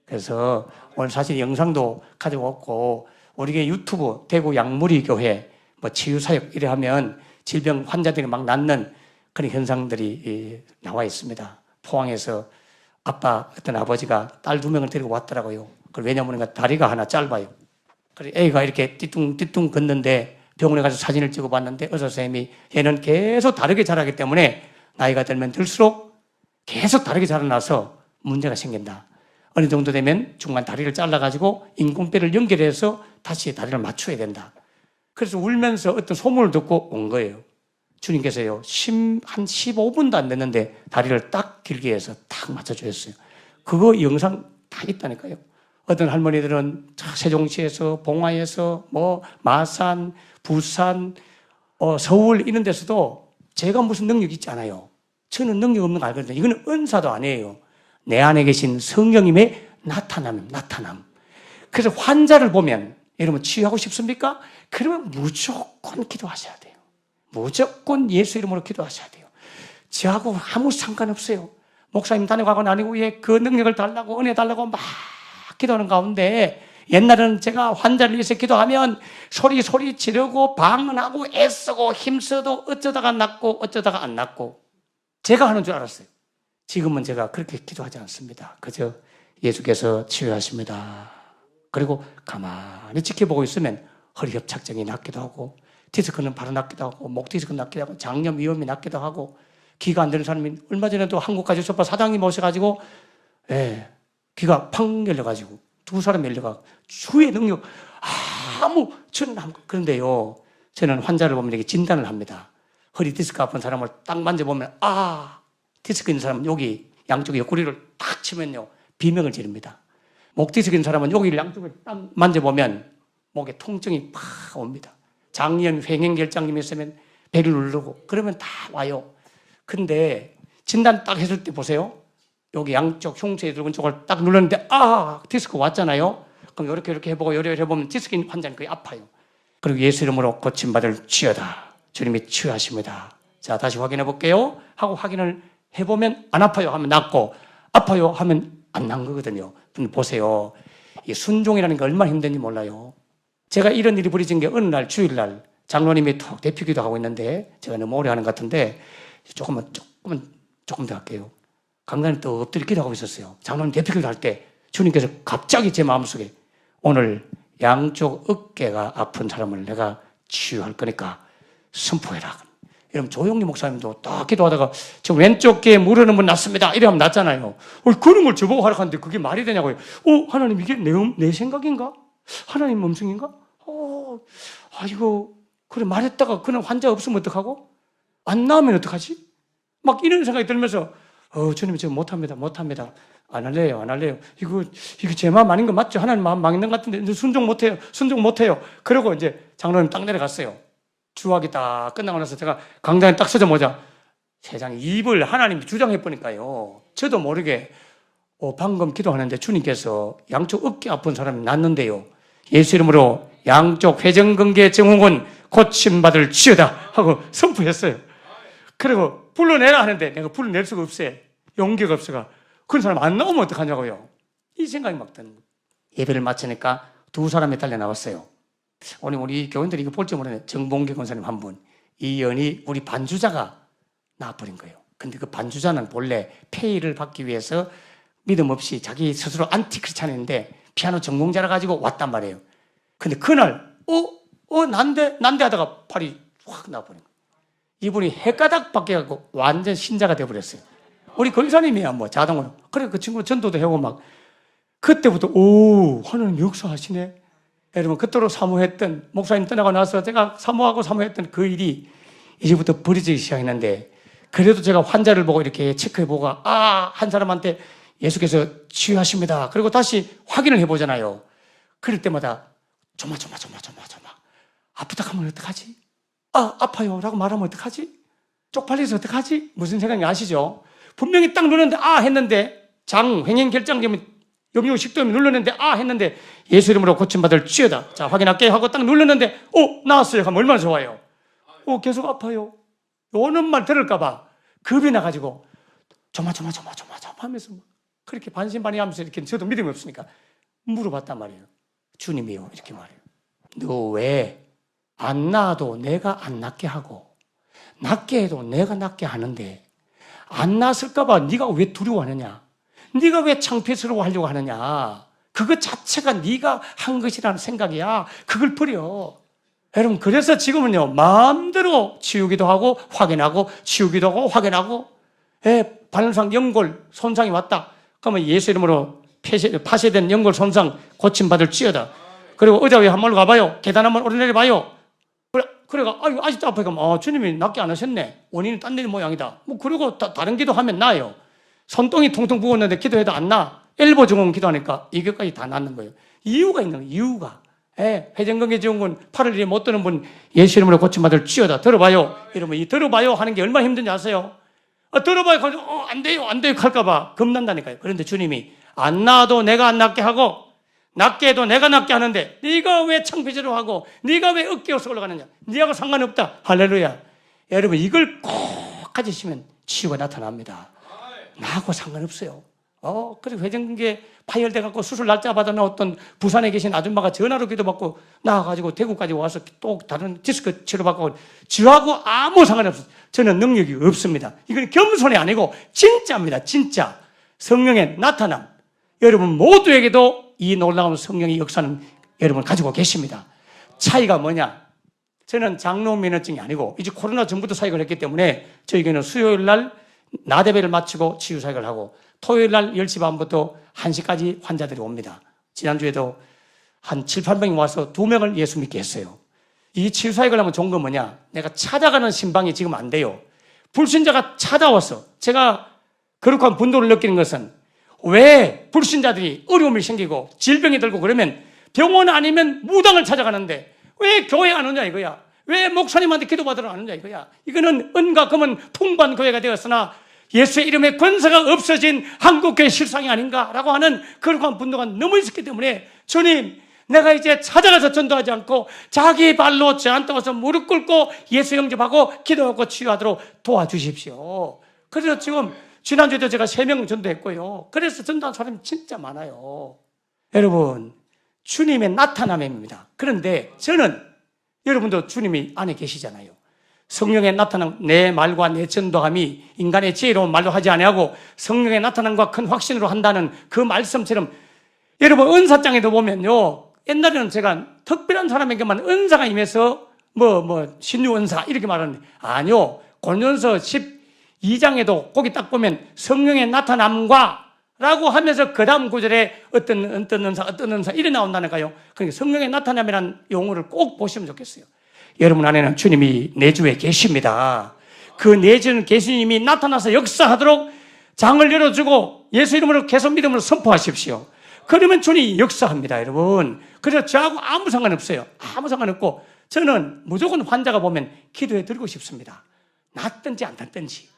그래서 오늘 사실 영상도 가져왔고 우리 교회 유튜브 대구 양무리 교회 치유사역 이래 하면 질병 환자들이 막 낫는 그런 현상들이 나와 있습니다. 포항에서 어떤 아버지가 딸 2명을 데리고 왔더라고요. 왜냐하면 다리가 하나 짧아요. 그래서 애가 이렇게 띠뚱띠뚱 걷는데 병원에 가서 사진을 찍어봤는데 의사 선생님이 얘는 계속 다르게 자라기 때문에 나이가 들면 들수록 계속 다르게 자라나서 문제가 생긴다. 어느 정도 되면 중간 다리를 잘라가지고 인공뼈를 연결해서 다시 다리를 맞춰야 된다. 그래서 울면서 어떤 소문을 듣고 온 거예요. 주님께서요, 한 15분도 안 됐는데 다리를 딱 길게 해서 딱 맞춰주셨어요. 그거 영상 다 있다니까요. 어떤 할머니들은 세종시에서, 봉화에서, 마산, 부산, 서울 이런 데서도 제가 무슨 능력이 있지 않아요. 저는 능력 없는 거 알거든요. 이거는 은사도 아니에요. 내 안에 계신 성령님의 나타남. 그래서 환자를 보면 여러분 치유하고 싶습니까? 그러면 무조건 기도하셔야 돼요. 무조건 예수 이름으로 기도하셔야 돼요. 저하고 아무 상관없어요. 목사님 다녀가거나 아니고 그 능력을 달라고 은혜 달라고 막 기도하는 가운데 옛날에는 제가 환자를 위해서 기도하면 소리 지르고 방언하고 애쓰고 힘써도 어쩌다가 낫고 어쩌다가 안 낫고 제가 하는 줄 알았어요. 지금은 제가 그렇게 기도하지 않습니다. 그저 예수께서 치유하십니다. 그리고 가만히 지켜보고 있으면 허리 협착증이 낫기도 하고 디스크는 바로 낫기도 하고 목 디스크 낫기도 하고 장염 위험이 낫기도 하고 귀가 안 되는 사람이 얼마 전에도 한국까지 소파 사장님 오셔가지고 귀가 팡 열려가지고 두 사람 열려가 주의 능력 그런데요 저는 환자를 보면 이렇게 진단을 합니다. 허리 디스크 아픈 사람을 딱 만져보면 디스크 있는 사람은 여기 양쪽에 옆구리를 딱 치면요 비명을 지릅니다. 목 디스크 있는 사람은 여기를 양쪽을 딱 만져보면 목에 통증이 팍 옵니다. 장염 횡행결장염이 있으면 배를 누르고 그러면 다 와요. 근데 진단 딱 했을 때 보세요. 여기 양쪽 흉쇄 붉은 쪽을 딱 눌렀는데 디스크 왔잖아요. 그럼 이렇게 해보고 이렇게 해보면 디스크 있는 환자는 거의 아파요. 그리고 예수 이름으로 고침받을 치유다. 주님이 치유하십니다. 자 다시 확인해 볼게요. 하고 확인을 해보면 안 아파요 하면 낫고 아파요 하면 안 난 거거든요. 근데 보세요. 이 순종이라는 게 얼마나 힘든지 몰라요. 제가 이런 일이 벌어진 게 어느 날 주일날 장로님이 톡 대피기도 하고 있는데 제가 너무 오래 하는 것 같은데 조금 더 할게요. 강단이 또 엎드려 기도하고 있었어요. 장로님 대피기도 할 때 주님께서 갑자기 제 마음속에 오늘 양쪽 어깨가 아픈 사람을 내가 치유할 거니까 선포해라. 여러분 조용리 목사님도 딱 기도하다가 저 왼쪽 귀에 무르는 분 났습니다. 이러면 났잖아요. 그런 걸 저보고 하라 하는데 그게 말이 되냐고요. 하나님 이게 내 생각인가? 하나님 음성인가? 이거 그래 말했다가 그런 환자 없으면 어떡하고? 안 나오면 어떡하지? 막 이런 생각이 들면서 주님 지금 못합니다. 안 할래요. 이거 제 마음 아닌 거 맞죠? 하나님 마음 망했는 것 같은데 순종 못해요. 그러고 이제 장로님 딱 내려갔어요. 주학이 딱 끝나고 나서 제가 강단에 딱 서자마자 세상에 입을 하나님이 주장해 보니까요. 저도 모르게 방금 기도하는데 주님께서 양쪽 어깨 아픈 사람이 났는데요. 예수 이름으로 양쪽 회전근개 증후군 고침받을 지어다 하고 선포했어요. 그리고 불러내라 하는데 내가 불러낼 수가 없어요. 용기가 없어가. 그런 사람 안 나오면 어떡하냐고요. 이 생각이 막 드는 거예요. 예배를 마치니까 두 사람이 달려 나왔어요. 오늘 우리 교인들이 이거 볼지 모르네. 정봉기 권사님 한 분. 이연이 우리 반주자가 나와버린 거예요. 근데 그 반주자는 본래 페이를 받기 위해서 믿음 없이 자기 스스로 안티크리스찬인데 피아노 전공자라 가지고 왔단 말이에요. 근데 그날 난데 하다가 팔이 확 나와버린 거예요. 이분이 헷가닥 바뀌어갖고 완전 신자가 돼버렸어요. 우리 권사님이야 뭐 자동으로. 그래 그 친구 전도도 해오고 막 그때부터 하나님 역사하시네. 여러분 그토록 사모했던 목사님 떠나고 나서 제가 사모했던 그 일이 이제부터 버려지기 시작했는데 그래도 제가 환자를 보고 이렇게 체크해보고 한 사람한테 예수께서 치유하십니다. 그리고 다시 확인을 해보잖아요. 그럴 때마다 조마 아프다 하면 어떡하지? 아파요 라고 말하면 어떡하지? 쪽팔려서 어떡하지? 무슨 생각이 아시죠? 분명히 딱 누르는데 했는데 횡행결장염이 염려식도염이 눌렀는데 했는데 예수 이름으로 고침받을 지어다. 자 확인할게 하고 딱 눌렀는데 나왔어요 하면 얼마나 좋아요. 계속 아파요. 오는 말 들을까봐 겁이 나가지고 조마 하면서 그렇게 반신반의하면서 이렇게 저도 믿음이 없으니까 물어봤단 말이에요. 주님이요 이렇게 말해요. 너 왜 안 나아도 내가 안 낫게 하고 낫게 해도 내가 낫게 하는데 안 나았을까봐 네가 왜 두려워하느냐? 네가 왜 창피스러워하려고 하느냐? 그것 자체가 네가 한 것이라는 생각이야. 그걸 버려. 여러분 그래서 지금은요 마음대로 치우기도 하고 확인하고 치우기도 하고 확인하고 발상 연골 손상이 왔다. 그러면 예수 이름으로 파쇄된 연골 손상 고침받을 지어다. 그리고 의자 위에 한번 가봐요. 계단 한번 오르내려봐요. 그래가 아직도 아파요. 그럼 주님이 낫게 안 하셨네. 원인은 딴 데 모양이다. 그리고 다른 기도하면 나아요. 손등이 통통 부었는데 기도해도 안 나. 엘보 증후군 기도하니까 이것까지 다 낫는 거예요. 이유가 있는 거예요. 이유가. 회전근개 증후군 8월 1일에 못 드는 분 예수 이름으로 고침받을 지어다. 들어봐요. 이러면 이 들어봐요 하는 게 얼마나 힘든지 아세요? 들어봐요. 안 돼요 할까봐 겁난다니까요. 그런데 주님이 안 나아도 내가 안 낫게 하고 낫게 해도 내가 낫게 하는데 네가 왜 창피질을 하고 네가 왜 어깨에서 올라가느냐? 네하고 상관없다. 할렐루야. 여러분 이걸 꼭 가지시면 치유가 나타납니다. 나하고 상관없어요. 그리고 회전근개 파열돼갖고 수술 날짜 받아 나왔던 부산에 계신 아줌마가 전화로 기도받고 나와가지고 대구까지 와서 또 다른 디스크 치료받고 저하고 아무 상관없어요. 저는 능력이 없습니다. 이건 겸손이 아니고 진짜입니다. 진짜. 성령의 나타남. 여러분 모두에게도 이 놀라운 성령의 역사는 여러분 가지고 계십니다. 차이가 뭐냐? 저는 장로 면허증이 아니고 이제 코로나 전부터 사역을 했기 때문에 저에게는 수요일 날 나대배를 마치고 치유 사역을 하고 토요일 날 10시 반부터 1시까지 환자들이 옵니다. 지난주에도 한 7, 8명이 와서 2명을 예수 믿게 했어요. 이 치유 사역을 하면 좋은 건 뭐냐? 내가 찾아가는 신방이 지금 안 돼요. 불신자가 찾아와서 제가 거룩한 분노를 느끼는 것은 왜 불신자들이 어려움이 생기고 질병이 들고 그러면 병원 아니면 무당을 찾아가는데 왜 교회 안 오냐 이거야. 왜 목사님한테 기도받으러 안 오냐 이거야. 이거는 은과 금은 풍부한 교회가 되었으나 예수의 이름에 권세가 없어진 한국교회 실상이 아닌가라고 하는 거룩한 분노가 너무 있었기 때문에 주님 내가 이제 찾아가서 전도하지 않고 자기 발로 저한테 와서 무릎 꿇고 예수 영접하고 기도하고 치유하도록 도와주십시오. 그래서 지금 지난주에도 제가 3명 전도했고요. 그래서 전도한 사람이 진짜 많아요. 여러분 주님의 나타남입니다. 그런데 저는 여러분도 주님이 안에 계시잖아요. 성령의 나타남, 내 말과 내 전도함이 인간의 지혜로운 말로 하지 아니하고 성령의 나타남과 큰 확신으로 한다는 그 말씀처럼, 여러분 은사장에도 보면요, 옛날에는 제가 특별한 사람에게만 은사가 임해서 신유 은사 이렇게 말하는데, 아니요, 고린도전서 12장에도 거기 딱 보면 성령의 나타남과 라고 하면서 그 다음 구절에 어떤 은사 이래 나온다니까요. 그러니까 성령의 나타남이라는 용어를 꼭 보시면 좋겠어요. 여러분 안에는 주님이 내주에 계십니다. 그 내주는 계시님이 나타나서 역사하도록 장을 열어주고 예수 이름으로 계속 믿음으로 선포하십시오. 그러면 주님이 역사합니다, 여러분. 그래서 저하고 아무 상관없어요. 아무 상관없고, 저는 무조건 환자가 보면 기도해 드리고 싶습니다. 낫든지 안 낫든지.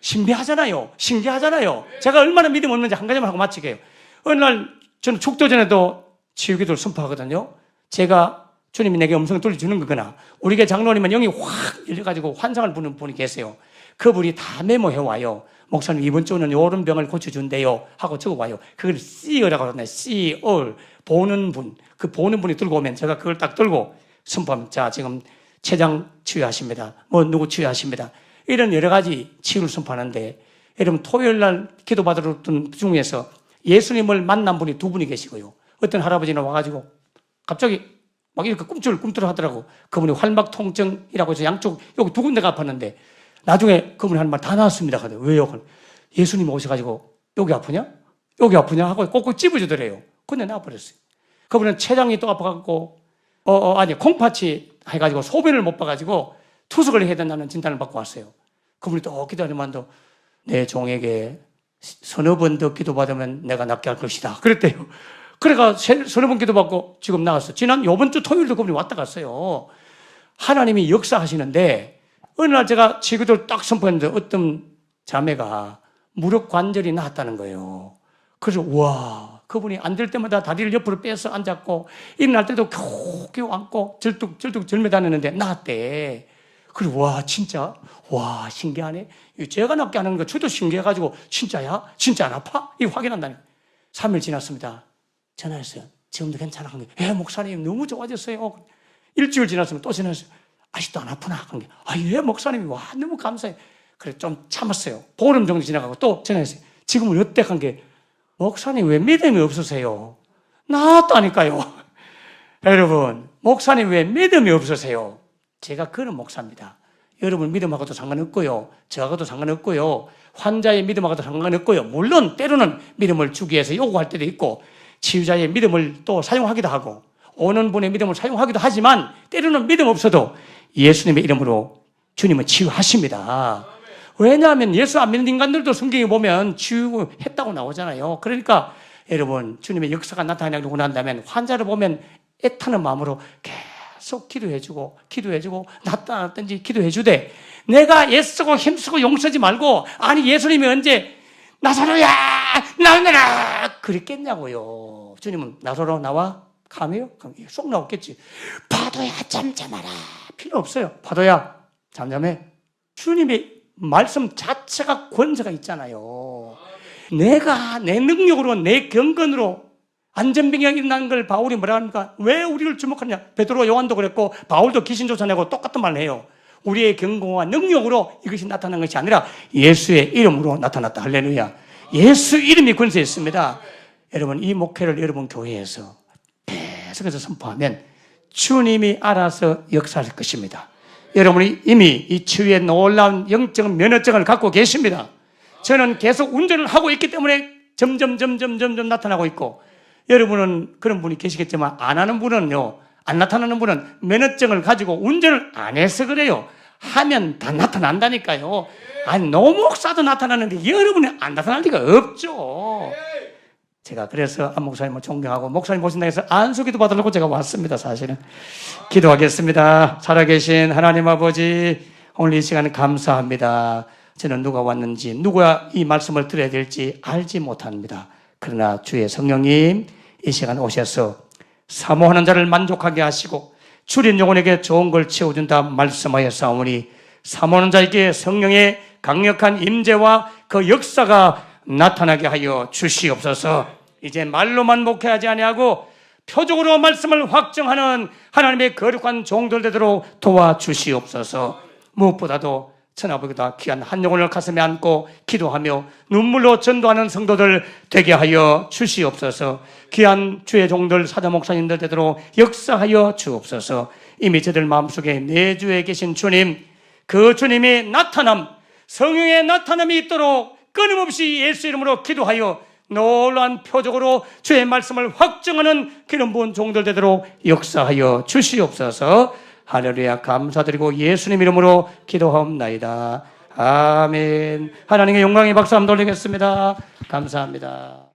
신비하잖아요. 신기하잖아요. 제가 얼마나 믿음 없는지 한 가지만 하고 마치게요. 어느 날 저는 축도전에도 치유기도를 선포하거든요. 제가 주님이 내게 음성을 들려주는 거거나 우리 교회 장로님은 영이 확 열려가지고 환상을 보는 분이 계세요. 그분이 다 메모해와요. 목사님 이번 주는 요런 병을 고쳐준대요 하고 적어와요. 그걸 see라고 하잖아요. see all. 보는 분. 그 보는 분이 들고 오면 제가 그걸 딱 들고 선포합니다. 자, 지금 췌장 치유하십니다. 누구 치유하십니다. 이런 여러 가지 치유를 선포하는데, 여러분 토요일 날 기도받으러 왔던 중에서 예수님을 만난 분이 두 분이 계시고요. 어떤 할아버지는 와가지고 갑자기 막 이렇게 꿈틀꿈틀 하더라고. 그분이 활막 통증이라고 해서 양쪽 여기 두 군데가 아팠는데, 나중에 그분이 하는 말 다 나았습니다. 왜요? 예수님이 오셔가지고 여기 아프냐? 여기 아프냐? 하고 꼭꼭 찝어주더래요. 근데 나아버렸어요. 그분은 췌장이 또 아파갖고 콩팥이 해가지고 소변을 못 봐가지고 투석을 해야 된다는 진단을 받고 왔어요. 그분이 또 기도하면도 내 종에게 서너 번 더 기도받으면 내가 낫게 할 것이다 그랬대요. 그래가 서너 번 기도받고 지금 나왔어요. 요번 주 토요일도 그분이 왔다 갔어요. 하나님이 역사하시는데, 어느 날 제가 치유기도를 딱 선포했는데 어떤 자매가 무릎 관절이 나았다는 거예요. 그래서 와, 그분이 안 될 때마다 다리를 옆으로 빼서 앉았고 일어날 때도 겨우 앉고 절뚝 절매 다녔는데 나았대. 그리고 와, 진짜 와, 신기하네. 제가 낫게 하는 거 저도 신기해가지고 진짜야? 진짜 안 아파? 이거 확인한다니까. 3일 지났습니다. 전화했어요. 지금도 괜찮아? 목사님 너무 좋아졌어요. 일주일 지났으면 또 전화했어요. 아직도 안 아프나? 예, 목사님이 와, 너무 감사해요. 그래, 좀 참았어요. 보름 정도 지나가고 또 전화했어요. 지금은 어때? 한 게, 목사님 왜 믿음이 없으세요? 나았다니까요. 여러분, 목사님 왜 믿음이 없으세요? 제가 그런 목사입니다. 여러분 믿음하고도 상관없고요. 저하고도 상관없고요. 환자의 믿음하고도 상관없고요. 물론 때로는 믿음을 주기 위해서 요구할 때도 있고, 치유자의 믿음을 또 사용하기도 하고, 오는 분의 믿음을 사용하기도 하지만, 때로는 믿음 없어도 예수님의 이름으로 주님은 치유하십니다. 왜냐하면 예수 안 믿는 인간들도 성경에 보면 치유했다고 나오잖아요. 그러니까 여러분, 주님의 역사가 나타나려고 한다면 환자를 보면 애타는 마음으로 계속 기도해주고 나타났든지 기도해주되, 내가 애쓰고 힘쓰고 용서지 말고, 아니 예수님이 언제 나사로야 나오너라 그랬겠냐고요. 주님은 나사로 나와? 가매요? 그럼 쏙 나왔겠지. 파도야 잠잠하라. 필요 없어요. 파도야 잠잠해. 주님의 말씀 자체가 권세가 있잖아요. 내가 내 능력으로 내 경건으로 안전병이 일어난 걸 바울이 뭐라 합니까? 왜 우리를 주목하냐? 베드로 요한도 그랬고 바울도 귀신 쫓아내고 똑같은 말을 해요. 우리의 경공과 능력으로 이것이 나타난 것이 아니라 예수의 이름으로 나타났다. 할렐루야. 예수 이름이 권세 있습니다. 여러분, 이 목회를 여러분 교회에서 계속해서 선포하면 주님이 알아서 역사할 것입니다. 여러분이 이미 이 치유의 놀라운 영적 면허증을 갖고 계십니다. 저는 계속 운전을 하고 있기 때문에 점점 나타나고 있고, 여러분은 그런 분이 계시겠지만 안 하는 분은요, 안 나타나는 분은 면허증을 가지고 운전을 안 해서 그래요. 하면 다 나타난다니까요. 아니, 노목사도 나타나는데 여러분이 안 나타날 리가 없죠. 제가 그래서 안 목사님을 존경하고 목사님 모신다 해서 안수기도 받으려고 제가 왔습니다. 사실은 기도하겠습니다. 살아계신 하나님 아버지, 오늘 이 시간 감사합니다. 저는 누가 왔는지, 누가 이 말씀을 들어야 될지 알지 못합니다. 그러나 주의 성령님 이 시간 오셔서 사모하는 자를 만족하게 하시고 주린 영혼에게 좋은 걸 채워준다 말씀하였사오니, 사모하는 자에게 성령의 강력한 임재와 그 역사가 나타나게 하여 주시옵소서. 이제 말로만 목회하지 아니하고 표적으로 말씀을 확정하는 하나님의 거룩한 종들 되도록 도와주시옵소서. 무엇보다도 천하보다 귀한 한 영혼을 가슴에 안고 기도하며 눈물로 전도하는 성도들 되게 하여 주시옵소서. 귀한 주의 종들 사자 목사님들 되도록 역사하여 주옵소서. 이미 저들 마음속에 내주에 계신 주님, 그 주님의 나타남, 성령의 나타남이 있도록 끊임없이 예수 이름으로 기도하여 놀라운 표적으로 주의 말씀을 확증하는 그런 분 종들 되도록 역사하여 주시옵소서. 할렐루야. 감사드리고 예수님 이름으로 기도하옵나이다. 아멘. 하나님의 영광의 박수 한번 돌리겠습니다. 감사합니다.